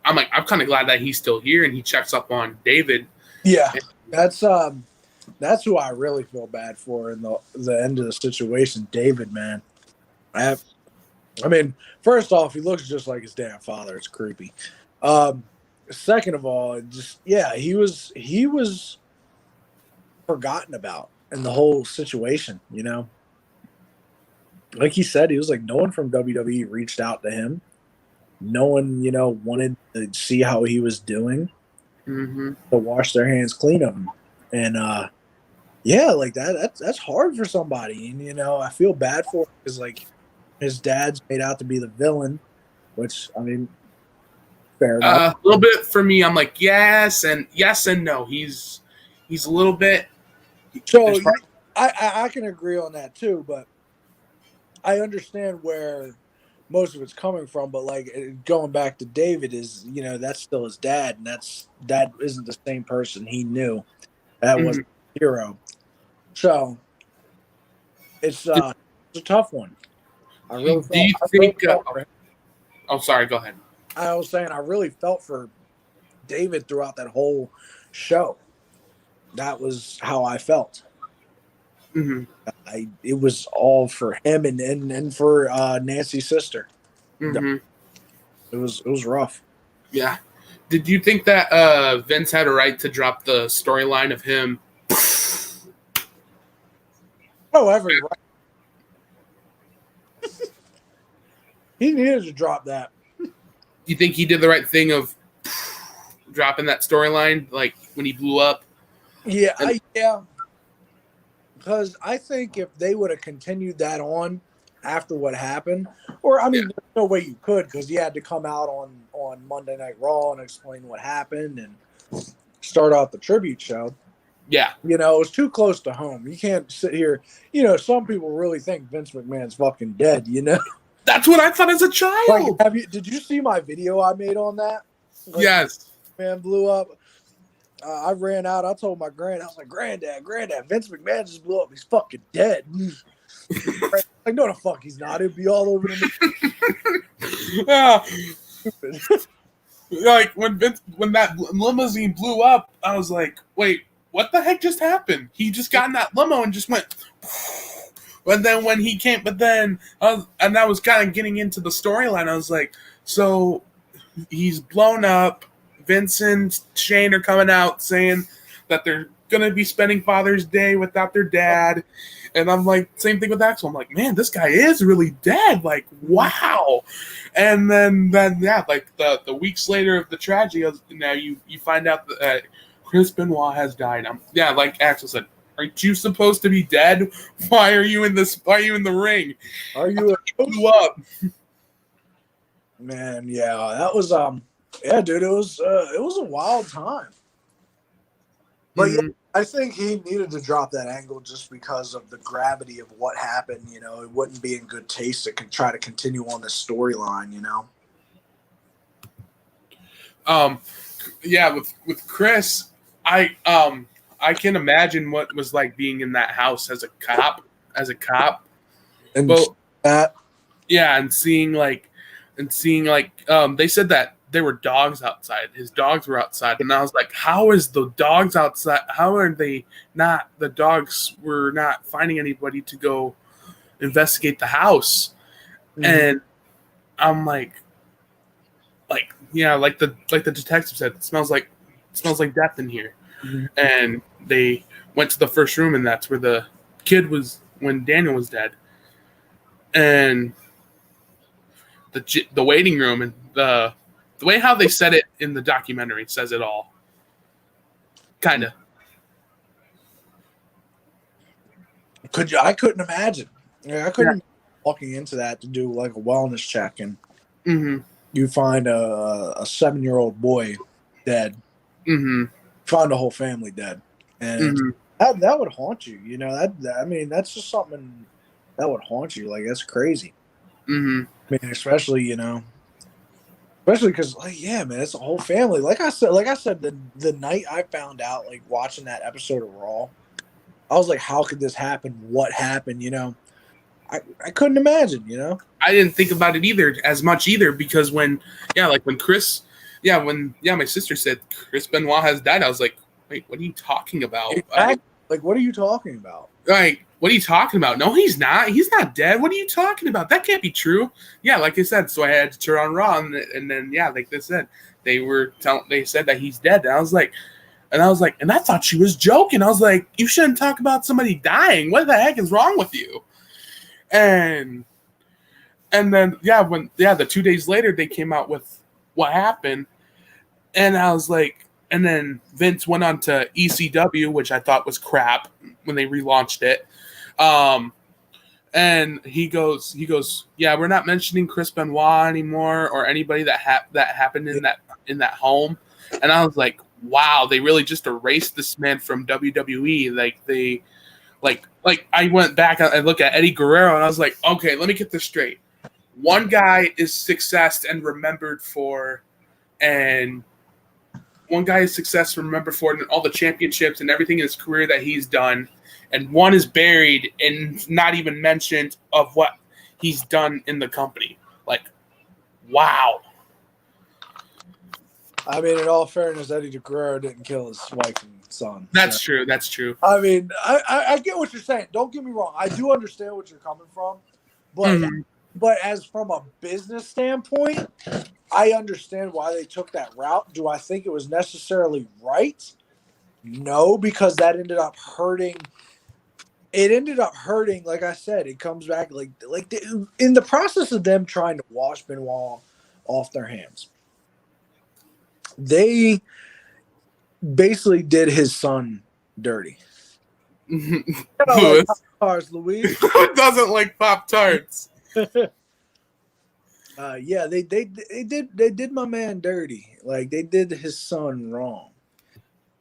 I'm kind of glad that he's still here and he checks up on David. Yeah, that's who I really feel bad for in the end of the situation. David, man. I mean, first off, he looks just like his damn father. It's creepy. Second of all, he was forgotten about in the whole situation. You know, like he said, he was like no one from WWE reached out to him. No one, wanted to see how he was doing, to wash their hands clean of him. And, like that's hard for somebody. And, I feel bad for him because, like, his dad's made out to be the villain, which, I mean, fair enough. A little bit for me, I'm like, yes and no. He's a little bit. So I can agree on that, too, but I understand where most of it's coming from, but like going back to David is, that's still his dad, and that isn't the same person he knew. That was a hero. So it's a tough one. I really do you think? Oh, sorry. Go ahead. I was saying I really felt for David throughout that whole show. That was how I felt. Mm-hmm. It was all for him and for Nancy's sister. Mm-hmm. It was rough. Yeah. Did you think that Vince had a right to drop the storyline of him? Oh, every right. He needed to drop that. You think he did the right thing of dropping that storyline, like when he blew up? Yeah, And, yeah. Because I think if they would have continued that on after what happened, or I mean, there's no way you could because he had to come out on Monday Night Raw and explain what happened and start out the tribute show. yeah. You know, it was too close to home. You can't sit here. You know, some people really think Vince McMahon's fucking dead. You know, That's what I thought as a child. like, did you see my video I made on that? Like, Yes. man blew up. I ran out. I told my I was like, Granddad, Vince McMahon just blew up. He's fucking dead. Like, no, the fuck he's not. It'd be all over the Yeah. Like when that limousine blew up, I was like, wait, what the heck just happened? He just got in that limo and just went. But then when he came, and I was kind of getting into the storyline. I was like, so he's blown up. Vince and Shane are coming out saying that they're gonna be spending Father's Day without their dad, and I'm like, same thing with Axel. I'm like, man, this guy is really dead. Like, wow. And then yeah, like the weeks later of the tragedy, now you find out that Chris Benoit has died. Like Axel said, aren't you supposed to be dead? Why are you in this? Why are you in the ring? Are you blew up? Man, yeah, that was yeah, dude, it was a wild time. But yeah, I think he needed to drop that angle just because of the gravity of what happened. You know, it wouldn't be in good taste to try to continue on this storyline. You know. Yeah, with Chris, I can imagine what was like being in that house as a cop. And but that, yeah, and seeing like they said that there were dogs outside. His dogs were outside, and I was like, how is the dogs outside? How are they not? The dogs were not finding anybody to go investigate the house, and I'm like yeah, like the detective said, it smells like death in here. And they went to the first room, and that's where the kid was when Daniel was dead. And the waiting room and the way how they said it in the documentary says it all. Kind of. I couldn't imagine. Yeah, I couldn't walking into that to do like a wellness check, and you find a 7-year-old boy dead. Find a whole family dead, and that would haunt you. You know, I mean, that's just something that would haunt you. Like, that's crazy. I mean, especially because, like, yeah, man, it's a whole family. Like I said, the night I found out, like, watching that episode of Raw, I was like, how could this happen? What happened? You know, I couldn't imagine. You know, I didn't think about it as much because when Chris. Yeah, when my sister said Chris Benoit has died, I was like, wait, what are you talking about? Exactly. Like, what are you talking about? Like, what are you talking about? No, he's not. He's not dead. What are you talking about? That can't be true. Yeah, like I said, so I had to turn on Raw, and then yeah, like they said, they said that he's dead. And I was like, and I thought she was joking. I was like, you shouldn't talk about somebody dying. What the heck is wrong with you? And then the 2 days later they came out with what happened. And I was like, and then Vince went on to ECW, which I thought was crap when they relaunched it. And he goes, yeah, we're not mentioning Chris Benoit anymore or anybody that happened in that home. And I was like, wow, they really just erased this man from WWE. Like I went back and looked at Eddie Guerrero, and I was like, okay, let me get this straight. One guy is successed and remembered for, and one guy is success remembered for all the championships and everything in his career that he's done, and one is buried and not even mentioned of what he's done in the company. Like, wow. I mean, in all fairness, Eddie Guerrero didn't kill his wife and son. That's true. That's true. I mean, I get what you're saying. Don't get me wrong. I do understand what you're coming from, but but as from a business standpoint, I understand why they took that route. Do I think it was necessarily right? No, because that ended up hurting. It ended up hurting. Like I said, it comes back in the process of them trying to wash Benoit off their hands. They basically did his son dirty. Louis. Louise. Who doesn't like Pop-Tarts? Yeah, they did my man dirty. Like they did his son wrong.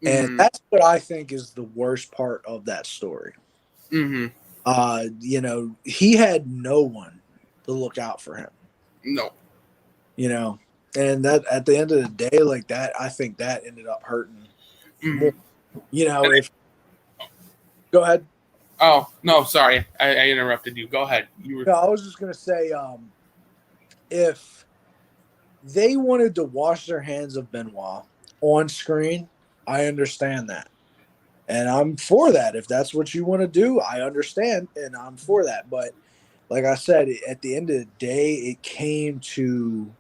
And that's what I think is the worst part of that story. You know, he had no one to look out for him. No. You know, and that at the end of the day, like that, I think that ended up hurting more. You know, go ahead. Oh, no, sorry. I interrupted you. Go ahead. No, I was just gonna say, if they wanted to wash their hands of Benoit on screen, I understand that. And I'm for that. If that's what you want to do, I understand and I'm for that. But like I said, at the end of the day, it came to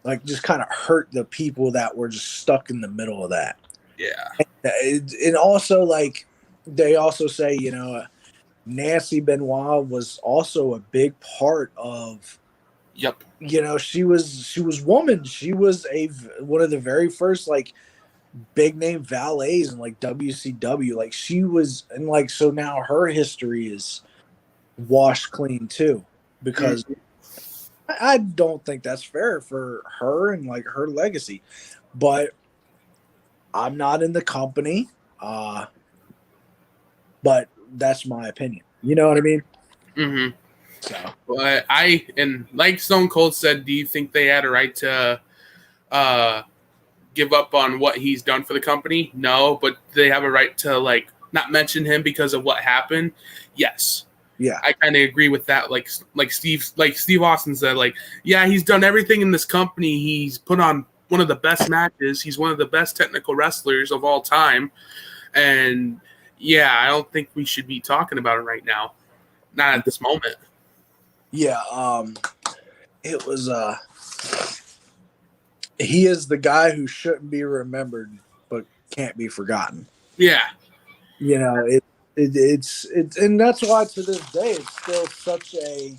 like just kind of hurt the people that were just stuck in the middle of that. Yeah. And also, like, they also say, you know, Nancy Benoit was also a big part of. Yep. You know, she was woman. She was one of the very first like big name valets in like WCW. Like she was, and like so now her history is washed clean too, because I don't think that's fair for her and like her legacy. But I'm not in the company, but that's my opinion. You know what I mean? So, but and like Stone Cold said, do you think they had a right to give up on what he's done for the company? No, but they have a right to like not mention him because of what happened. Yes. Yeah. I kind of agree with that. Like Steve Austin said, like, yeah, he's done everything in this company. He's put on one of the best matches. He's one of the best technical wrestlers of all time. And yeah, I don't think we should be talking about it right now. Not at this moment. Yeah, it was he is the guy who shouldn't be remembered but can't be forgotten. Yeah. You know, it's and that's why to this day it's still such a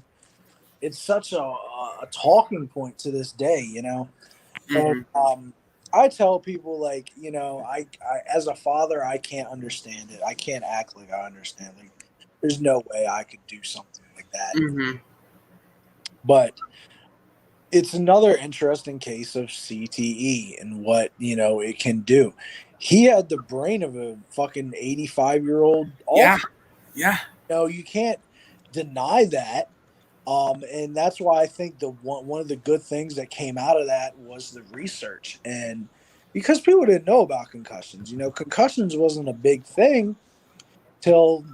talking point to this day, you know. And I tell people, like, you know, I as a father, I can't understand it. I can't act like I understand. Like, there's no way I could do something like that. But it's another interesting case of CTE and what, you know, it can do. He had the brain of a fucking 85-year-old. Yeah. You know, you can't deny that. And that's why I think one of the good things that came out of that was the research. And because people didn't know about concussions, you know, concussions wasn't a big thing till,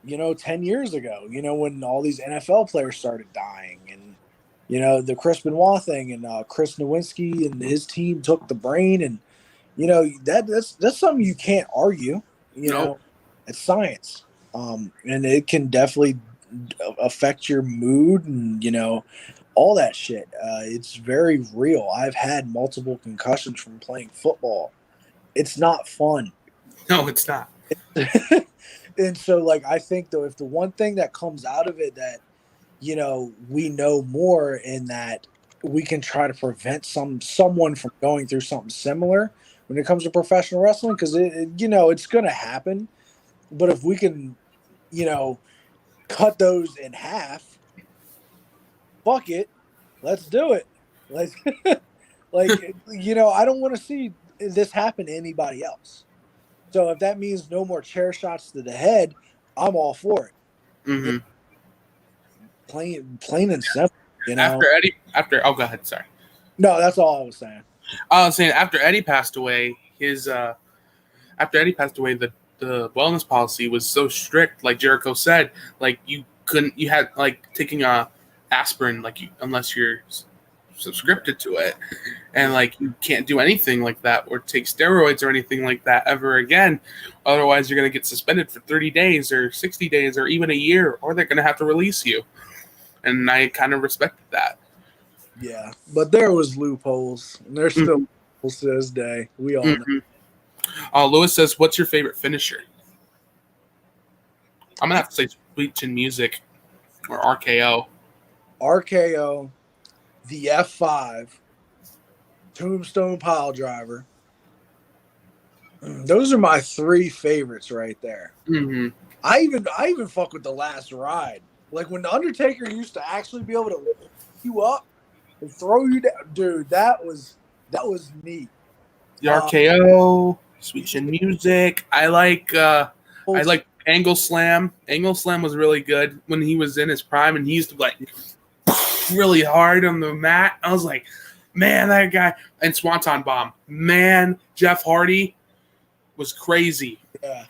you know, 10 years ago, you know, when all these NFL players started dying, and, you know, the Chris Benoit thing, and Chris Nowinski and his team took the brain, and, you know, that's something you can't argue, you know, it's science. And it can definitely affect your mood and, you know, all that shit. It's very real. I've had multiple concussions from playing football. It's not fun. No, it's not. And so, like, I think, though, if the one thing that comes out of it that, you know, we know more in that we can try to prevent someone from going through something similar when it comes to professional wrestling, because, you know, it's going to happen. But if we can, you know, cut those in half, fuck it, let's do it. Like, you know, I don't want to see this happen to anybody else. So if that means no more chair shots to the head, I'm all for it. Plain and simple, you know. Oh, go ahead. Sorry. No, that's all I was saying. I was saying after Eddie passed away, the wellness policy was so strict. Like Jericho said, like you had like taking a aspirin, like unless you're subscripted to it, and like you can't do anything like that or take steroids or anything like that ever again. Otherwise, you're going to get suspended for 30 days or 60 days or even a year, or they're going to have to release you. And I kind of respected that. Yeah, but there was loopholes, and there's still loopholes to this day. We all know. Lewis says, "What's your favorite finisher?" I'm gonna have to say Bleach and Music or RKO. RKO, the F5, Tombstone Pile Driver. Those are my 3 favorites right there. Mm-hmm. I even fuck with the Last Ride. Like when the Undertaker used to actually be able to lift you up and throw you down, dude. That was neat. The RKO, Sweet Chin Music. I like Angle Slam. Angle Slam was really good when he was in his prime, and he used to like really hard on the mat. I was like, man, that guy. And Swanton Bomb. Man, Jeff Hardy was crazy. Yeah.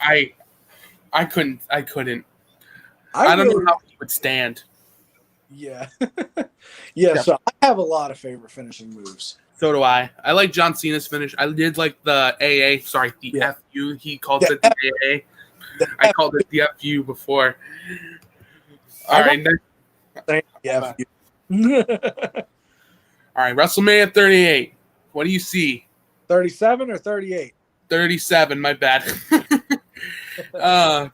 I couldn't. I don't know how he would stand. Yeah. Yeah, so I have a lot of favorite finishing moves. So do I. I like John Cena's finish. I did like the AA. Sorry, the FU. He called it the AA. I called it the FU before. All right. Yeah. All right. WrestleMania 38. What do you see? 37 or 38? 37. My bad. All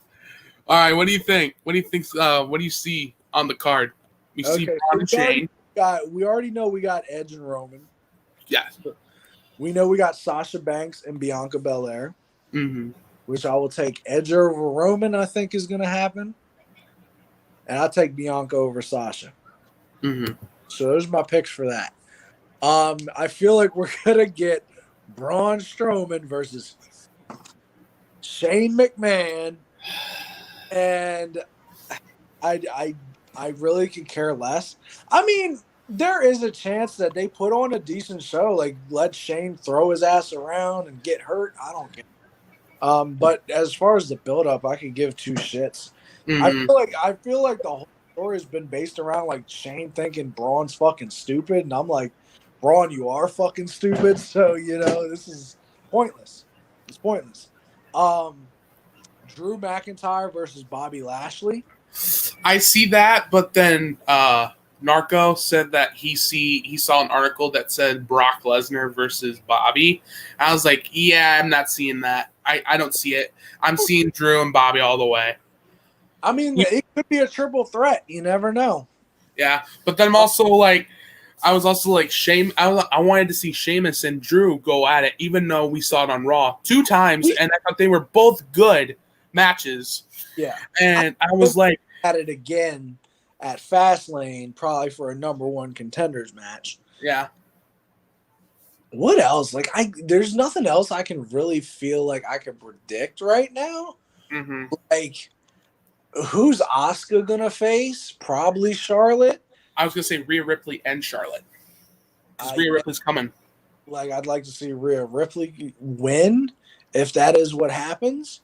right. What do you think? What do you see on the card? We see Braun and Shane. We already know we got Edge and Roman. Yes. We know we got Sasha Banks and Bianca Belair. Mm-hmm. Which I will take Edge over Roman, I think is going to happen. And I'll take Bianca over Sasha. Mm-hmm. So those are my picks for that. I feel like we're going to get Braun Strowman versus Shane McMahon. And I really could care less. I mean, there is a chance that they put on a decent show, like let Shane throw his ass around and get hurt. I don't care. But as far as the build-up, I could give 2 shits. Mm-hmm. I feel like the whole story has been based around like Shane thinking Braun's fucking stupid, and I'm like, Braun, you are fucking stupid. So this is pointless. It's pointless. Drew McIntyre versus Bobby Lashley. I see that, but then Narco said that he saw an article that said Brock Lesnar versus Bobby. I was like, yeah, I'm not seeing that. I don't see it. I'm seeing Drew and Bobby all the way. I mean, it could be a triple threat. You never know. Yeah, but then I was also like, I wanted to see Sheamus and Drew go at it, even though we saw it on Raw 2 times, and I thought they were both good matches. Yeah. And I was like, at it again at Fastlane, probably for a number 1 contenders match. Yeah. What else? Like, there's nothing else I can really feel like I can predict right now. Mm-hmm. Like, who's Asuka gonna face? Probably Charlotte. I was gonna say Rhea Ripley and Charlotte. Because Rhea Ripley's coming. Like, I'd like to see Rhea Ripley win if that is what happens.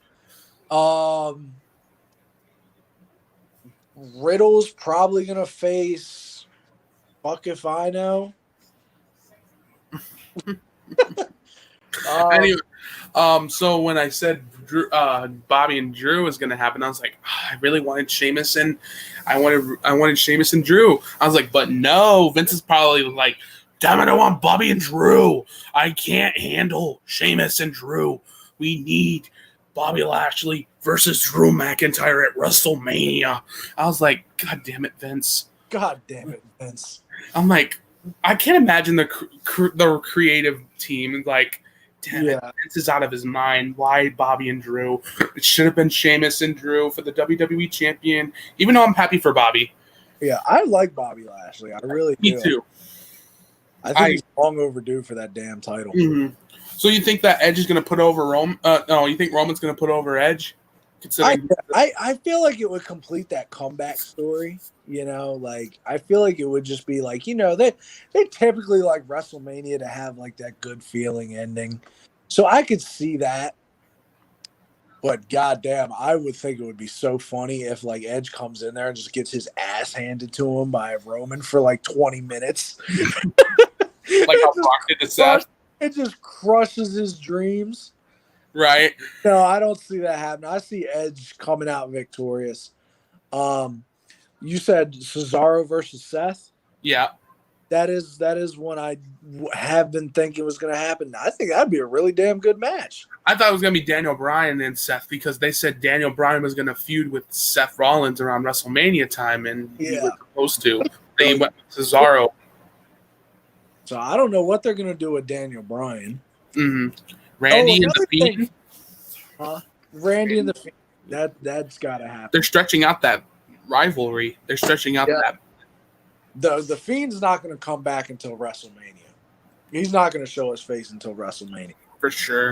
Riddle's probably gonna face. Fuck if I know. Anyway, so when I said Drew, Bobby and Drew was going to happen, I was like, I really wanted Sheamus and I wanted Sheamus and Drew. I was like, but no, Vince is probably like, damn it, I want Bobby and Drew. I can't handle Sheamus and Drew. We need Bobby Lashley versus Drew McIntyre at WrestleMania. I was like, God damn it, Vince. God damn it, Vince. I'm like, I can't imagine the creative team like, damn it, Vince is out of his mind. Why Bobby and Drew? It should have been Sheamus and Drew for the WWE champion. Even though I'm happy for Bobby. Yeah, I like Bobby Lashley. I really do. Me too. I think he's long overdue for that damn title. Mm-hmm. So you think that Edge is going to put over Roman? No, you think Roman's going to put over Edge? I feel like it would complete that comeback story. Like I feel like it would just be like, they typically like WrestleMania to have like that good feeling ending. So I could see that. But goddamn, I would think it would be so funny if like Edge comes in there and just gets his ass handed to him by Roman for like 20 minutes. Like how Brock did to Seth. It just crushes his dreams. Right. No, I don't see that happening. I see Edge coming out victorious. You said Cesaro versus Seth? Yeah. That is what I have been thinking was going to happen. I think that'd be a really damn good match. I thought it was going to be Daniel Bryan and Seth because they said Daniel Bryan was going to feud with Seth Rollins around WrestleMania time, and he was supposed to. They went with Cesaro. So I don't know what they're going to do with Daniel Bryan. Mm-hmm. Randy and the Fiend? Randy and the Fiend. That's got to happen. They're stretching out that rivalry. They're stretching out that. The Fiend's not going to come back until WrestleMania. He's not going to show his face until WrestleMania. For sure.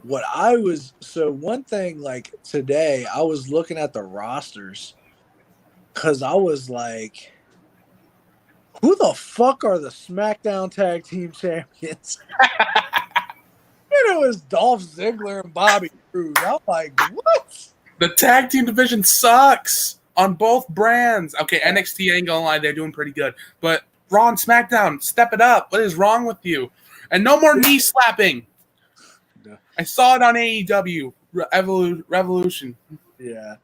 One thing like today, I was looking at the rosters because I was like, who the fuck are the SmackDown Tag Team Champions? And it was Dolph Ziggler and Bobby Roode. I'm like, what? The tag team division sucks on both brands. Okay, NXT, ain't gonna lie, they're doing pretty good. But Raw and SmackDown, step it up. What is wrong with you? And no more knee slapping. I saw it on AEW Revolution. Yeah.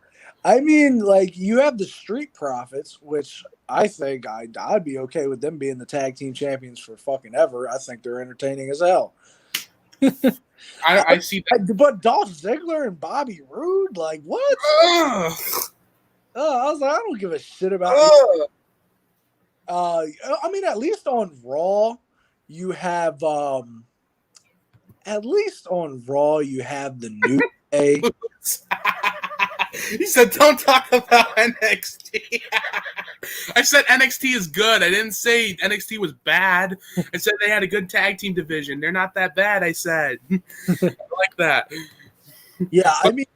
I mean, like, you have the Street Profits, which I think I'd be okay with them being the tag team champions for fucking ever. I think they're entertaining as hell. I see that. But Dolph Ziggler and Bobby Roode, like, what? I was like, I don't give a shit about it. I mean, at least on Raw, you have the New Day. He said, don't talk about NXT. I said NXT is good. I didn't say NXT was bad. I said they had a good tag team division. They're not that bad, I said. I like that. Yeah, I mean,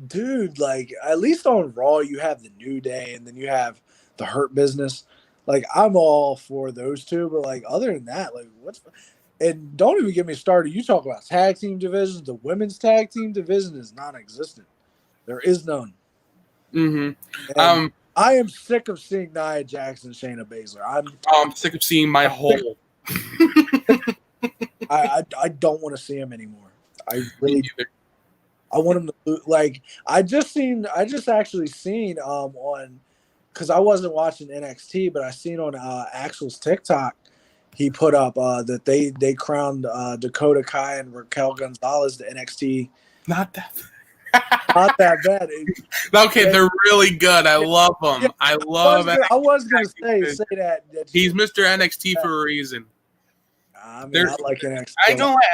dude, like, at least on Raw, you have the New Day, and then you have the Hurt Business. Like, I'm all for those two, but, like, other than that, like, and don't even get me started. You talk about tag team divisions. The women's tag team division is non-existent. There is none. Mm-hmm. I am sick of seeing Nia Jax and Shayna Baszler. I'm sick of seeing my whole. I don't want to see him anymore. I really do. I want him to lose. Like, I just actually seen on, because I wasn't watching NXT, but I seen on Axel's TikTok, he put up that they crowned Dakota Kai and Raquel Gonzalez the NXT. Not that bad. Okay, they're really good. I love them. Yeah, I love it. I was going to say that. He's Mr. NXT for a reason. I mean, I like NXT.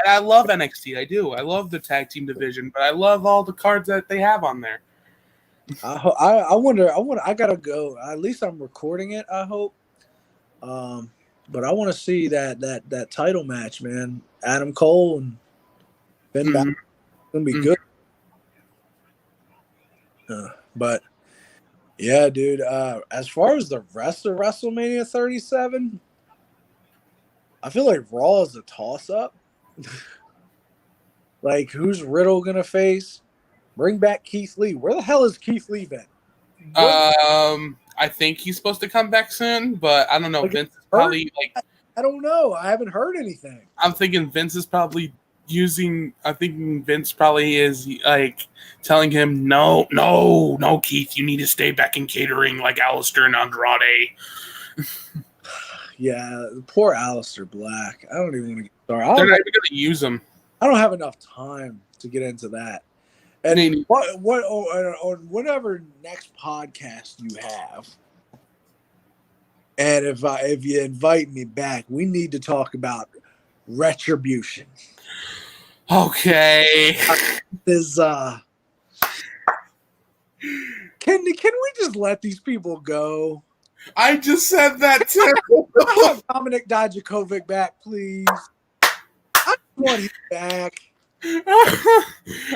I love NXT. I do. I love the tag team division, but I love all the cards that they have on there. I wonder. I gotta go. At least I'm recording it. I hope. But I want to see that title match, man. Adam Cole and Ben Balor. It's gonna be good. But yeah, dude. As far as the rest of WrestleMania 37, I feel like Raw is a toss-up. Like, who's Riddle gonna face? Bring back Keith Lee. Where the hell has Keith Lee been? I think he's supposed to come back soon, but I don't know. Vince is probably I don't know. I haven't heard anything. I'm thinking Vince is probably Vince probably is like telling him, no, Keith, you need to stay back in catering like Aleister and Andrade. Yeah, poor Aleister Black. I don't even want to get started. They're not even going to use him. I don't have enough time to get into that. And on whatever next podcast you have, and if you invite me back, we need to talk about Retribution. Okay. Can we just let these people go? I just said that too. Dominic Dijakovic back, please. I want him back.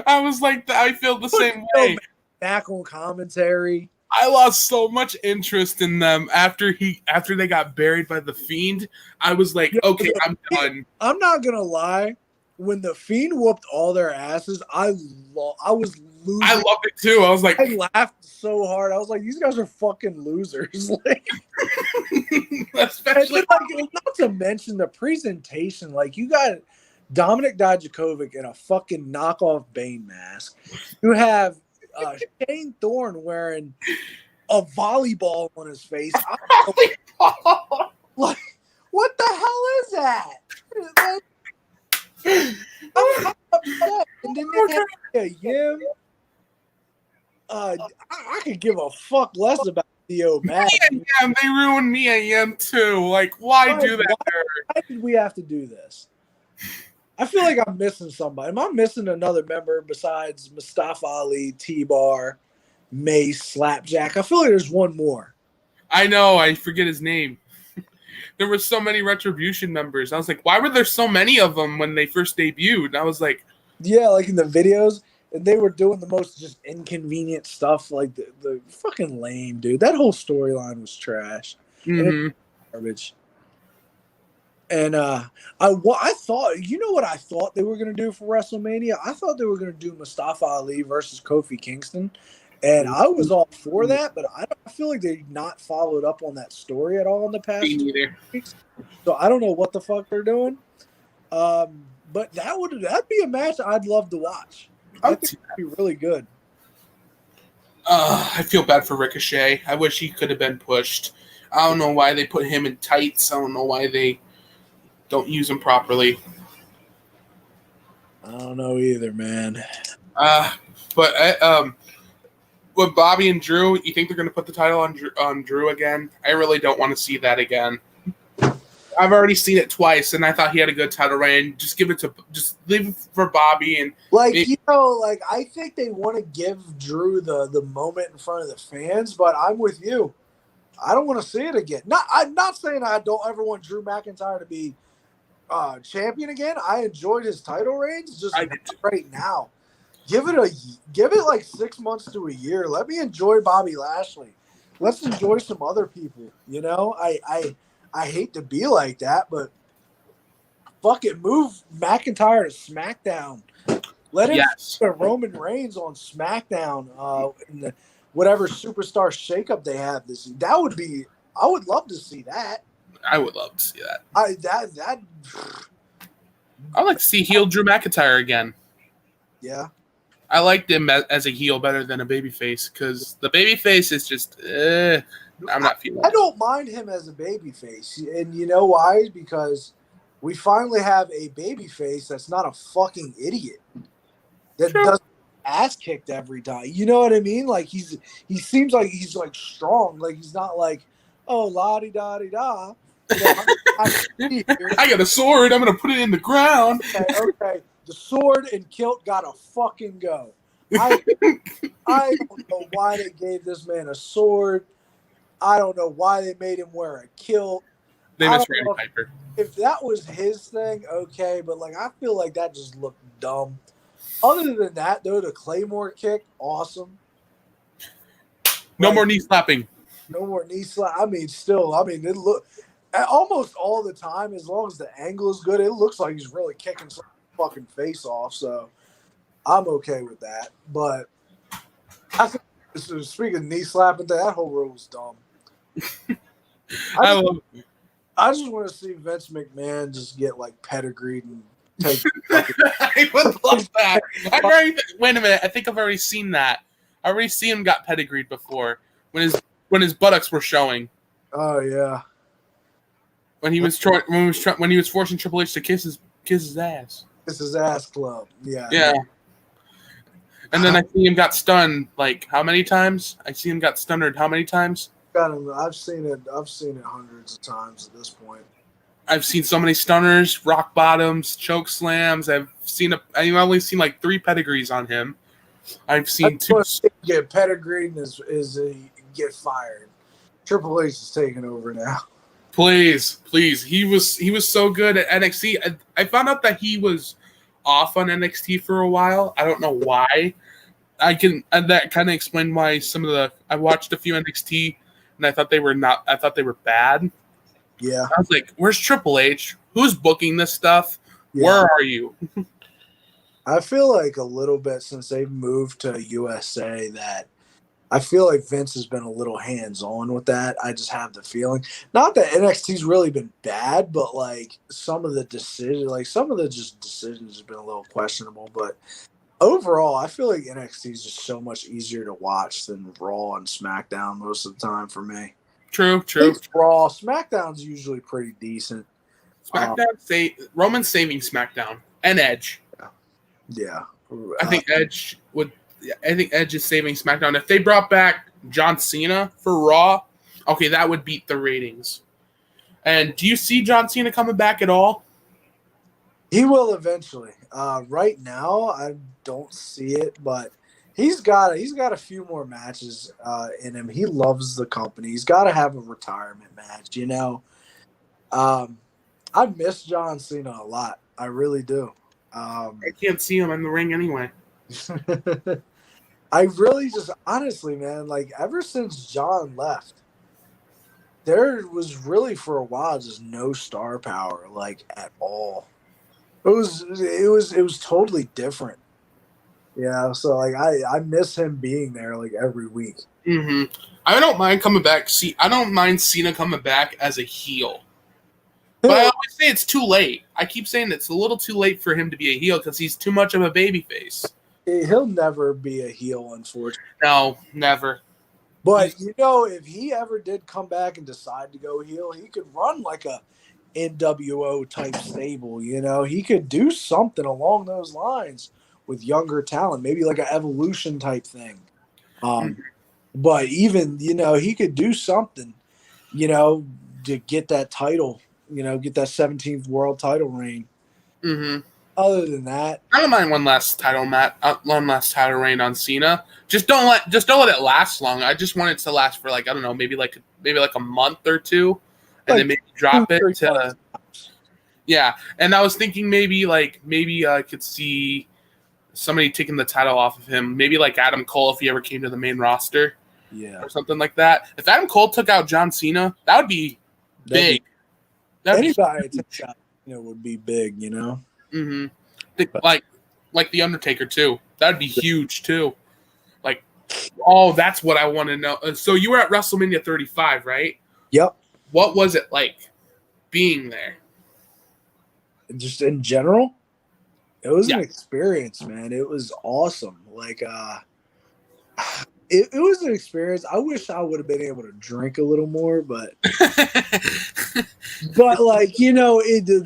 I was like, I feel the same way. Back on commentary. I lost so much interest in them after they got buried by the Fiend. I was like, okay, I'm done. I'm not gonna lie. when the Fiend whooped all their asses, I was losing. I loved it too. I was like, I laughed so hard. I was like, these guys are fucking losers. Like, especially like, not to mention the presentation. Like, you got Dominic Dijakovic in a fucking knockoff Bane mask. You have Shane Thorne wearing a volleyball on his face. Like, what the hell is that? Like, I'm upset. And then they had a Yim. I could give a fuck less about Theo Mack. Yeah, they ruined Mia Yim too. Like, why do that? Why did we have to do this? I feel like I'm missing somebody. Am I missing another member besides Mustafa Ali, T-Bar, Mace, Slapjack? I feel like there's one more. I know. I forget his name. There were so many Retribution members. I was like, why were there so many of them when they first debuted? And I was like, yeah, like in the videos, and they were doing the most just inconvenient stuff, like the fucking lame, dude. That whole storyline was trash. mm-hmm. Garbage. And I thought, you know what I thought they were going to do for WrestleMania? I thought they were going to do Mustafa Ali versus Kofi Kingston. And I was all for that, but I feel like they've not followed up on that story at all in the past 2 weeks. So I don't know what the fuck they're doing. But that'd be a match I'd love to watch. I think it'd be really good. I feel bad for Ricochet. I wish he could have been pushed. I don't know why they put him in tights. I don't know why they don't use him properly. I don't know either, man. But with Bobby and Drew, you think they're going to put the title on Drew again? I really don't want to see that again. I've already seen it twice, and I thought he had a good title reign. Just leave it for Bobby and I think they want to give Drew the moment in front of the fans, but I'm with you. I don't want to see it again. I'm not saying I don't ever want Drew McIntyre to be champion again. I enjoyed his title reigns, just right now. Give it like 6 months to a year. Let me enjoy Bobby Lashley. Let's enjoy some other people. You know, I hate to be like that, but fucking move McIntyre to SmackDown. Let him put Roman Reigns on SmackDown in whatever superstar shakeup they have this year. I would love to see that. I would love to see that. I'd like to see heel Drew McIntyre again. Yeah. I liked him as a heel better than a babyface because the babyface is just, I'm not feeling it. I don't mind him as a babyface. And you know why? Because we finally have a babyface that's not a fucking idiot. That doesn't ass kicked every time. You know what I mean? Like he seems like he's like strong. Like he's not like, oh, la-di-da-di-da. You know, I got a sword. I'm going to put it in the ground. Okay. The sword and kilt gotta fucking go. I don't know why they gave this man a sword. I don't know why they made him wear a kilt. They missed Randy Piper. If that was his thing, okay, but like I feel like that just looked dumb. Other than that, though, the Claymore kick, awesome. No more knee slapping. No more knee slap. It look almost all the time, as long as the angle is good, it looks like he's really kicking some fucking face off. So I'm okay with that. But I think, speaking of knee slapping, that whole rule was dumb. I just want to see Vince McMahon just get like pedigreed and take. I would love that. Wait a minute. I think I've already seen that. I already seen him got pedigreed before when his buttocks were showing. Oh yeah. When he was forcing Triple H to kiss his ass. Kiss his ass club. Yeah. Yeah. And then I see him got stunned like how many times? I see him got stunned how many times? I've seen it hundreds of times at this point. I've seen so many stunners, rock bottoms, choke slams. I've only seen like 3 pedigrees on him. I've seen 2. Get pedigreed and get fired. Triple H is taking over now. Please. He was so good at NXT. I found out that he was off on NXT for a while. I don't know why. That kind of explained why I watched a few NXT and I thought they were bad. Yeah. I was like, where's Triple H? Who's booking this stuff? Yeah. Where are you? I feel like a little bit since they've moved to USA that I feel like Vince has been a little hands-on with that. I just have the feeling. Not that NXT's really been bad, but like some of the decisions have been a little questionable. But overall, I feel like NXT is just so much easier to watch than Raw and SmackDown most of the time for me. True. Raw, SmackDown's usually pretty decent. Roman's saving SmackDown and Edge. Yeah. I think Edge is saving SmackDown. If they brought back John Cena for Raw, okay, that would beat the ratings. And do you see John Cena coming back at all? He will eventually. Right now, I don't see it, but he's got a few more matches in him. He loves the company. He's got to have a retirement match, you know. I miss John Cena a lot. I really do. I can't see him in the ring anyway. I really just honestly, man, like ever since John left, there was really for a while just no star power, like at all. It was totally different. Yeah, so like I miss him being there like every week. Mm-hmm. I don't mind coming back. See, I don't mind Cena coming back as a heel. But I always say it's too late. I keep saying it's a little too late for him to be a heel because he's too much of a babyface. He'll never be a heel, unfortunately. No, never. But, you know, if he ever did come back and decide to go heel, he could run like a NWO type stable, you know. He could do something along those lines with younger talent, maybe like an Evolution type thing. But even, you know, he could do something, you know, to get that title, you know, get that 17th world title reign. Mm-hmm. Other than that, I don't mind one last title reign on Cena. Just don't let it last long. I just want it to last for like, I don't know, maybe like a month or two, and like then maybe drop it to. Yeah, and I was thinking maybe I could see somebody taking the title off of him. Maybe like Adam Cole if he ever came to the main roster. Yeah, or something like that. If Adam Cole took out John Cena, that would be big. Anybody take out Cena would be big, you know. Mm-hmm. Like the Undertaker too. That'd be huge too. Like, oh, that's what I want to know. So you were at WrestleMania 35, right? Yep. What was it like being there? Just in general, it was an experience, man. It was awesome. Like, it was an experience. I wish I would have been able to drink a little more, but like, you know,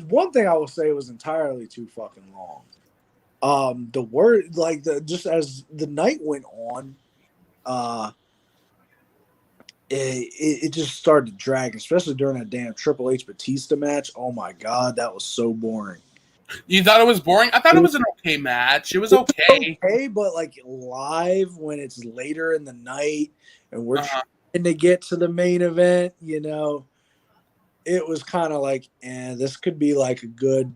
one thing I will say it was entirely too fucking long. The word, like, just as the night went on, it just started to drag, especially during that damn Triple H Batista match. Oh my god, that was so boring. You thought it was boring? I thought it was an okay match. It was okay. Okay, but like live when it's later in the night and we're trying to get to the main event, you know, it was kind of like, this could be like a good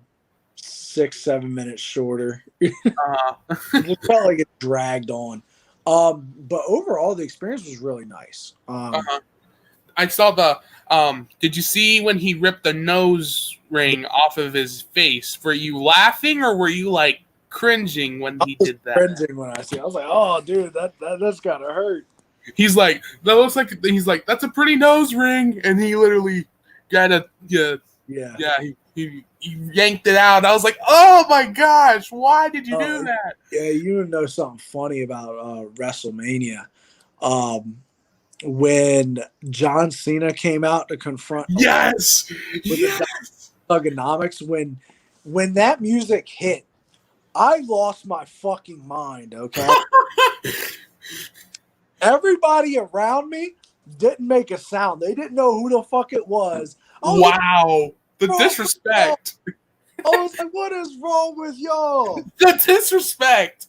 6-7 minutes shorter. It just felt like it dragged on. But overall, the experience was really nice. I saw the. Did you see when he ripped the nose ring off of his face? Were you laughing or were you like cringing when he did that? Cringing when I see. I was like, "Oh, dude, that's gotta hurt." He's like, that looks like. He's like, that's a pretty nose ring, and he literally got he yanked it out. I was like, oh my gosh, why did you do that? Yeah, you know something funny about WrestleMania. When John Cena came out to confront the Thugonomics, when that music hit, I lost my fucking mind, okay? Everybody around me didn't make a sound. They didn't know who the fuck it was. Wow. The disrespect. I was like, what is wrong with y'all? The disrespect.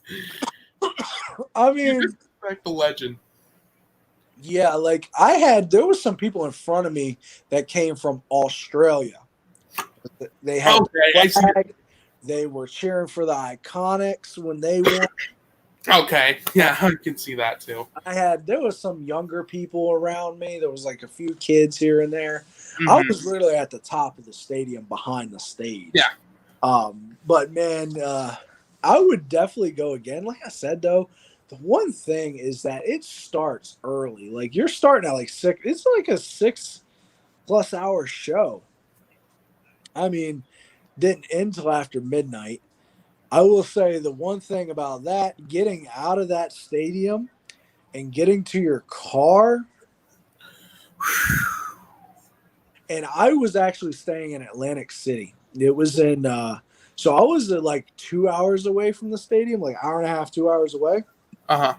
I mean, disrespect the legend. Yeah, like there was some people in front of me that came from Australia. They had they were cheering for the Iconics when they won. Okay, yeah, I can see that too. There was some younger people around me. There was like a few kids here and there. Mm-hmm. I was literally at the top of the stadium behind the stage. Yeah. But man, I would definitely go again. Like I said, though, the one thing is that it starts early. Like you're starting at like 6. It's like a 6+ hour show. I mean, didn't end till after midnight. I will say the one thing about that, getting out of that stadium and getting to your car. And I was actually staying in Atlantic City. It was in, so I was like 2 hours away from the stadium, like hour and a half, 2 hours away. Uh-huh.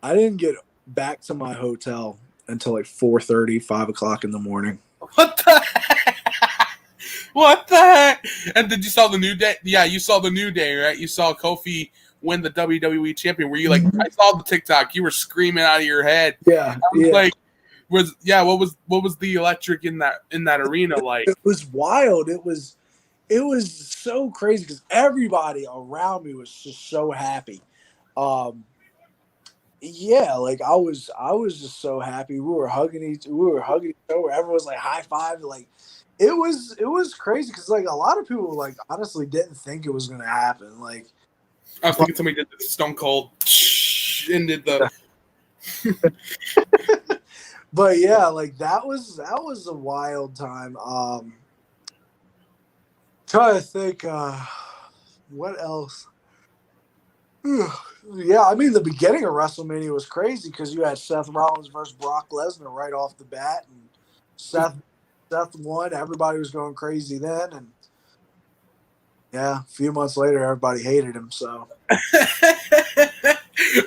I didn't get back to my hotel until like 4:30, 5 o'clock in the morning. What the heck? What the heck? And did you saw the New Day? Yeah, you saw the New Day, right? You saw Kofi win the WWE champion. Were you like, I saw the TikTok, you were screaming out of your head. Yeah. I was like, what was the electric in that arena like? It was wild. It was so crazy because everybody around me was just so happy. Yeah, like I was just so happy. We were hugging each other. Everyone was like high five. Like it was crazy because like a lot of people like honestly didn't think it was gonna happen. Like I was thinking somebody did the Stone Cold and did the. But yeah, like that was a wild time. Trying to think, what else? Yeah, I mean the beginning of WrestleMania was crazy because you had Seth Rollins versus Brock Lesnar right off the bat, and Seth won. Everybody was going crazy then, and yeah, a few months later, everybody hated him. So.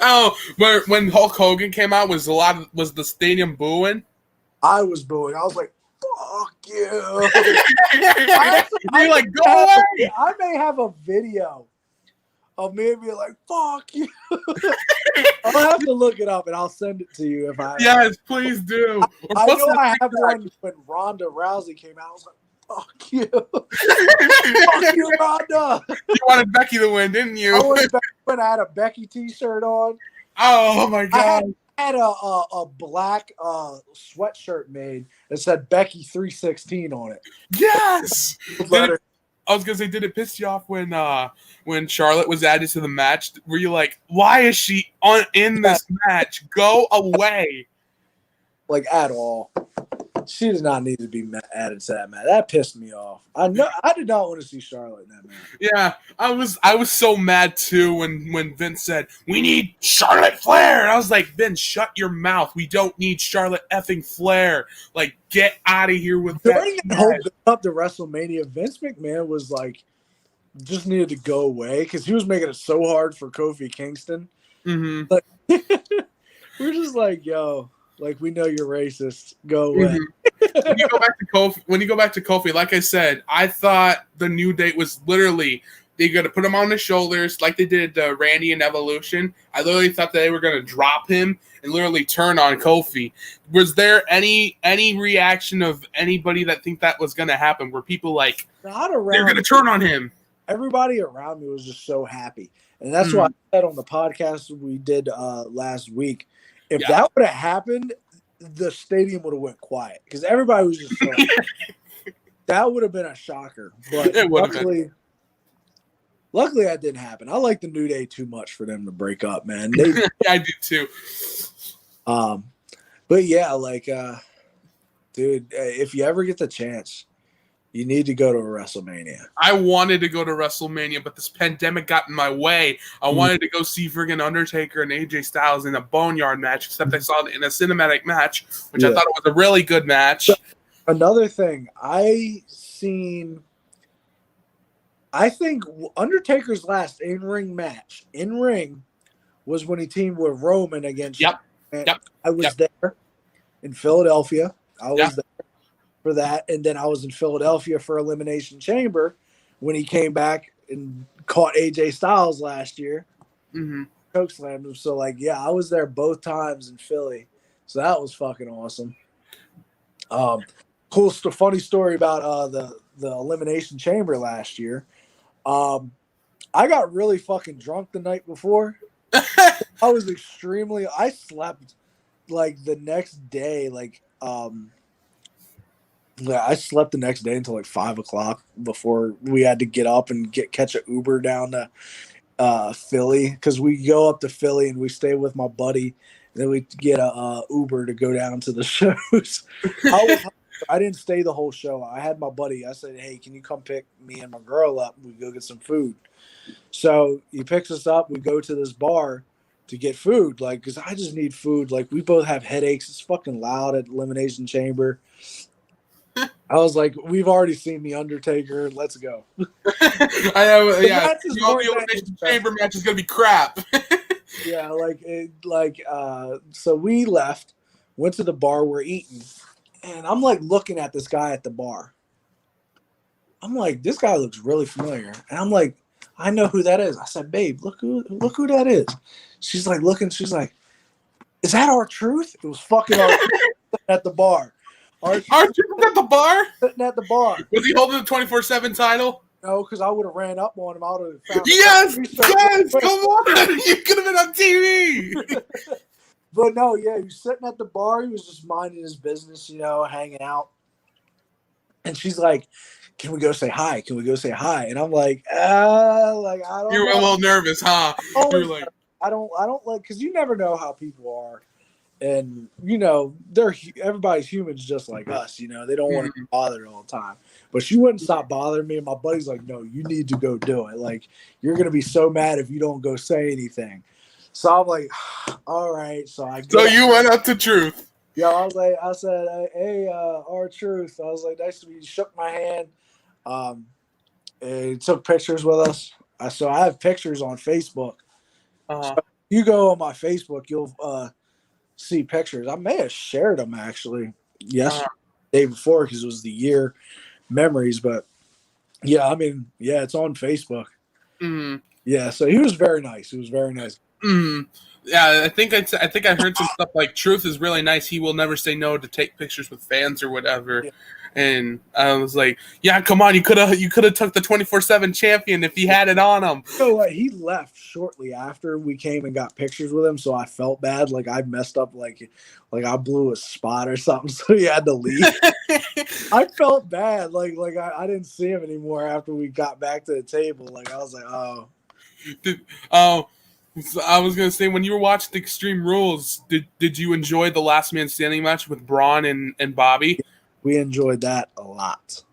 Oh, but when Hulk Hogan came out, was the stadium booing? I was booing. I was like, "Fuck you!" You're like, "Go away!" I may have a video of me being like, "Fuck you." I'll have to look it up and I'll send it to you if I. Yes, please do. I know I have one when Ronda Rousey came out. I was like, "Fuck you, fuck you, Ronda." You wanted Becky to win, didn't you? I had a Becky T-shirt on. Oh my god! I had a black sweatshirt made that said Becky 316 on it. Yes. I was gonna say, did it piss you off when Charlotte was added to the match? Were you like, why is she in this match? Go away! Like at all. She does not need to be added to that match. That pissed me off. I did not want to see Charlotte in that match. Yeah, I was so mad too when Vince said we need Charlotte Flair, and I was like, Vince, shut your mouth. We don't need Charlotte effing Flair. Like, get out of here with that. During the whole up to WrestleMania, Vince McMahon was like, just needed to go away because he was making it so hard for Kofi Kingston. Mm-hmm. Like, we're just like, yo. Like, we know you're racist. Go away. Mm-hmm. When you go back to Kofi, like I said, I thought the New Day was literally they're gonna put him on the shoulders like they did Randy and Evolution. I literally thought that they were gonna drop him and literally turn on Kofi. Was there any reaction of anybody that think that was gonna happen? Were people like they're gonna turn on him? Everybody around me was just so happy, and that's why I said on the podcast we did last week. If that would have happened, the stadium would have went quiet because everybody was just so that would have been a shocker. But luckily that didn't happen. I like the New Day too much for them to break up, man. I do too. But yeah, like, dude, if you ever get the chance, you need to go to a WrestleMania. I wanted to go to WrestleMania, but this pandemic got in my way. I wanted to go see friggin' Undertaker and AJ Styles in a Boneyard match, except I saw it in a cinematic match, which I thought it was a really good match. So, another thing, I think Undertaker's last in-ring match, was when he teamed with Roman against I was there in Philadelphia. I was there for that, and then I was in Philadelphia for Elimination Chamber when he came back and caught AJ Styles last year. Mm-hmm. Chokeslammed him. So like, yeah, I was there both times in Philly, so that was fucking awesome. Funny story about the Elimination Chamber last year. I got really fucking drunk the night before. I slept like the next day, like Yeah, I slept the next day until like 5 o'clock before we had to get up and catch an Uber down to Philly, because we go up to Philly and we stay with my buddy, and then we get a Uber to go down to the shows. I didn't stay the whole show. I had my buddy. I said, "Hey, can you come pick me and my girl up? We go get some food." So he picks us up. We go to this bar to get food, like, because I just need food. Like, we both have headaches. It's fucking loud at Elimination Chamber. I was like, we've already seen The Undertaker. Let's go. I know, yeah. The Elimination Chamber match is gonna be crap. Yeah, so we left, went to the bar, we're eating, and I'm like looking at this guy at the bar. I'm like, this guy looks really familiar, and I'm like, I know who that is. I said, babe, look who that is. She's like looking. She's like, is that R-Truth? It was fucking R-Truth at the bar. R-Truth at the bar? Sitting at the bar. Was he holding the 24/7 title? No, because I would have ran up on him. I would have found yes, come on. You could have been on TV. But no, yeah, he was sitting at the bar. He was just minding his business, hanging out. And she's like, can we go say hi? Can we go say hi? And I'm like, I don't You were a little nervous, huh? You were like, I don't like, because you never know how people are. And, everybody's humans just like us, they don't want to be bothered all the time. But she wouldn't stop bothering me. And my buddy's like, no, you need to go do it. Like, you're going to be so mad if you don't go say anything. So I'm like, all right. So you went up to Truth. Yeah, I said, hey, R-Truth. I was like, nice to meet you. Shook my hand. He took pictures with us. So I have pictures on Facebook. So you go on my Facebook, you'll see pictures. I may have shared them actually yesterday, day before, because it was the year memories. But yeah, it's on Facebook. Mm-hmm. Yeah, so he was very nice. He was very nice. Mm-hmm. Yeah, I think I heard some stuff like Truth is really nice. He will never say no to take pictures with fans or whatever. Yeah. And I was like, yeah, come on, you could have took the 24/7 champion if he had it on him. So he left shortly after we came and got pictures with him, so I felt bad, like I messed up, like I blew a spot or something, so he had to leave. I felt bad, like I didn't see him anymore after we got back to the table. Like I was like, oh. So I was gonna say, when you were watching the Extreme Rules, did you enjoy the Last Man Standing match with Braun and Bobby? We enjoyed that a lot.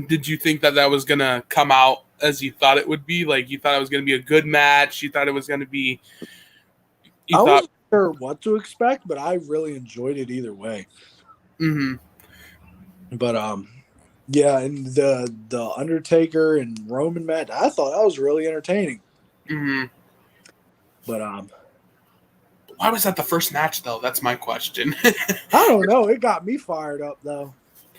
Did you think that was gonna come out as you thought it would be? Like, you thought it was gonna be a good match? You thought it was gonna be? I wasn't sure what to expect, but I really enjoyed it either way. Mm-hmm. But yeah, and the Undertaker and Roman match, I thought that was really entertaining. Mm-hmm. But why was that the first match though? That's my question. I don't know. It got me fired up though.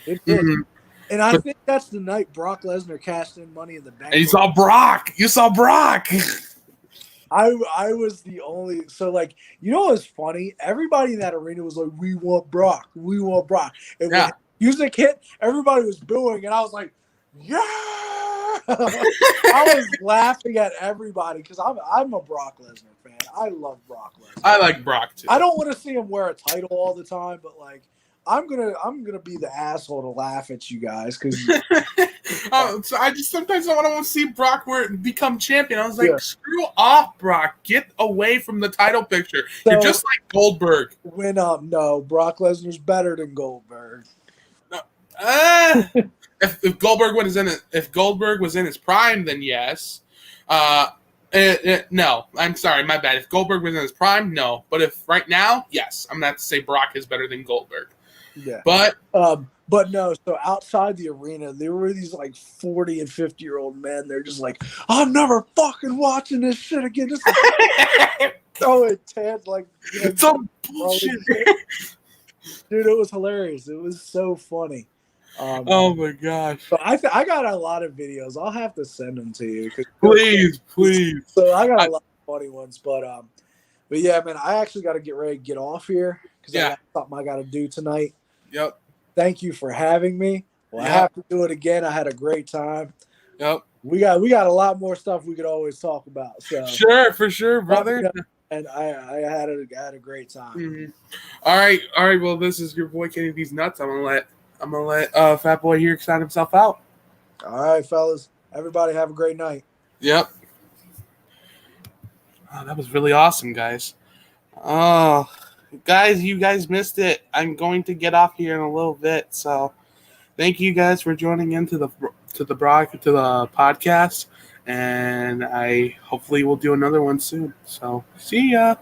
It did. Mm-hmm. And I think that's the night Brock Lesnar cashed in Money in the Bank. And you saw Brock. You saw Brock. I was the only. So like, what's funny? Everybody in that arena was like, "We want Brock. We want Brock." And when music hit, everybody was booing, and I was like, "Yeah!" I was laughing at everybody because I'm a Brock Lesnar fan. I love Brock Lesnar. I like Brock too. I don't want to see him wear a title all the time, but like, I'm gonna be the asshole to laugh at you guys because. So I just sometimes I want to see Brock become champion. I was like, screw off, Brock. Get away from the title picture. So, you're just like Goldberg. No, Brock Lesnar's better than Goldberg. If Goldberg was in his prime, then yes. No, I'm sorry, my bad. If Goldberg was in his prime, no. But if right now, yes, I'm gonna have to say Brock is better than Goldberg. Yeah. But no. So outside the arena, there were these like 40 and 50-year-old men. They're just like, I'm never fucking watching this shit again. This is so intense, like some bullshit. Dude, it was hilarious. It was so funny. Oh my gosh! So I got a lot of videos. I'll have to send them to you. Please. So I got a lot of funny ones, but yeah, man, I actually got to get ready to get off here because I got something I got to do tonight. Yep. Thank you for having me. Well, I have to do it again. I had a great time. Yep. We got a lot more stuff we could always talk about. So sure, for sure, brother. And I had a great time. Mm-hmm. All right. Well, this is your boy Kenny These Nuts. I'm gonna let I'm gonna let Fat Boy here sign himself out. All right, fellas. Everybody have a great night. Yep. Oh, that was really awesome, guys. Oh, guys, you guys missed it. I'm going to get off here in a little bit, so thank you guys for joining into the podcast, and I hopefully will do another one soon. So see ya.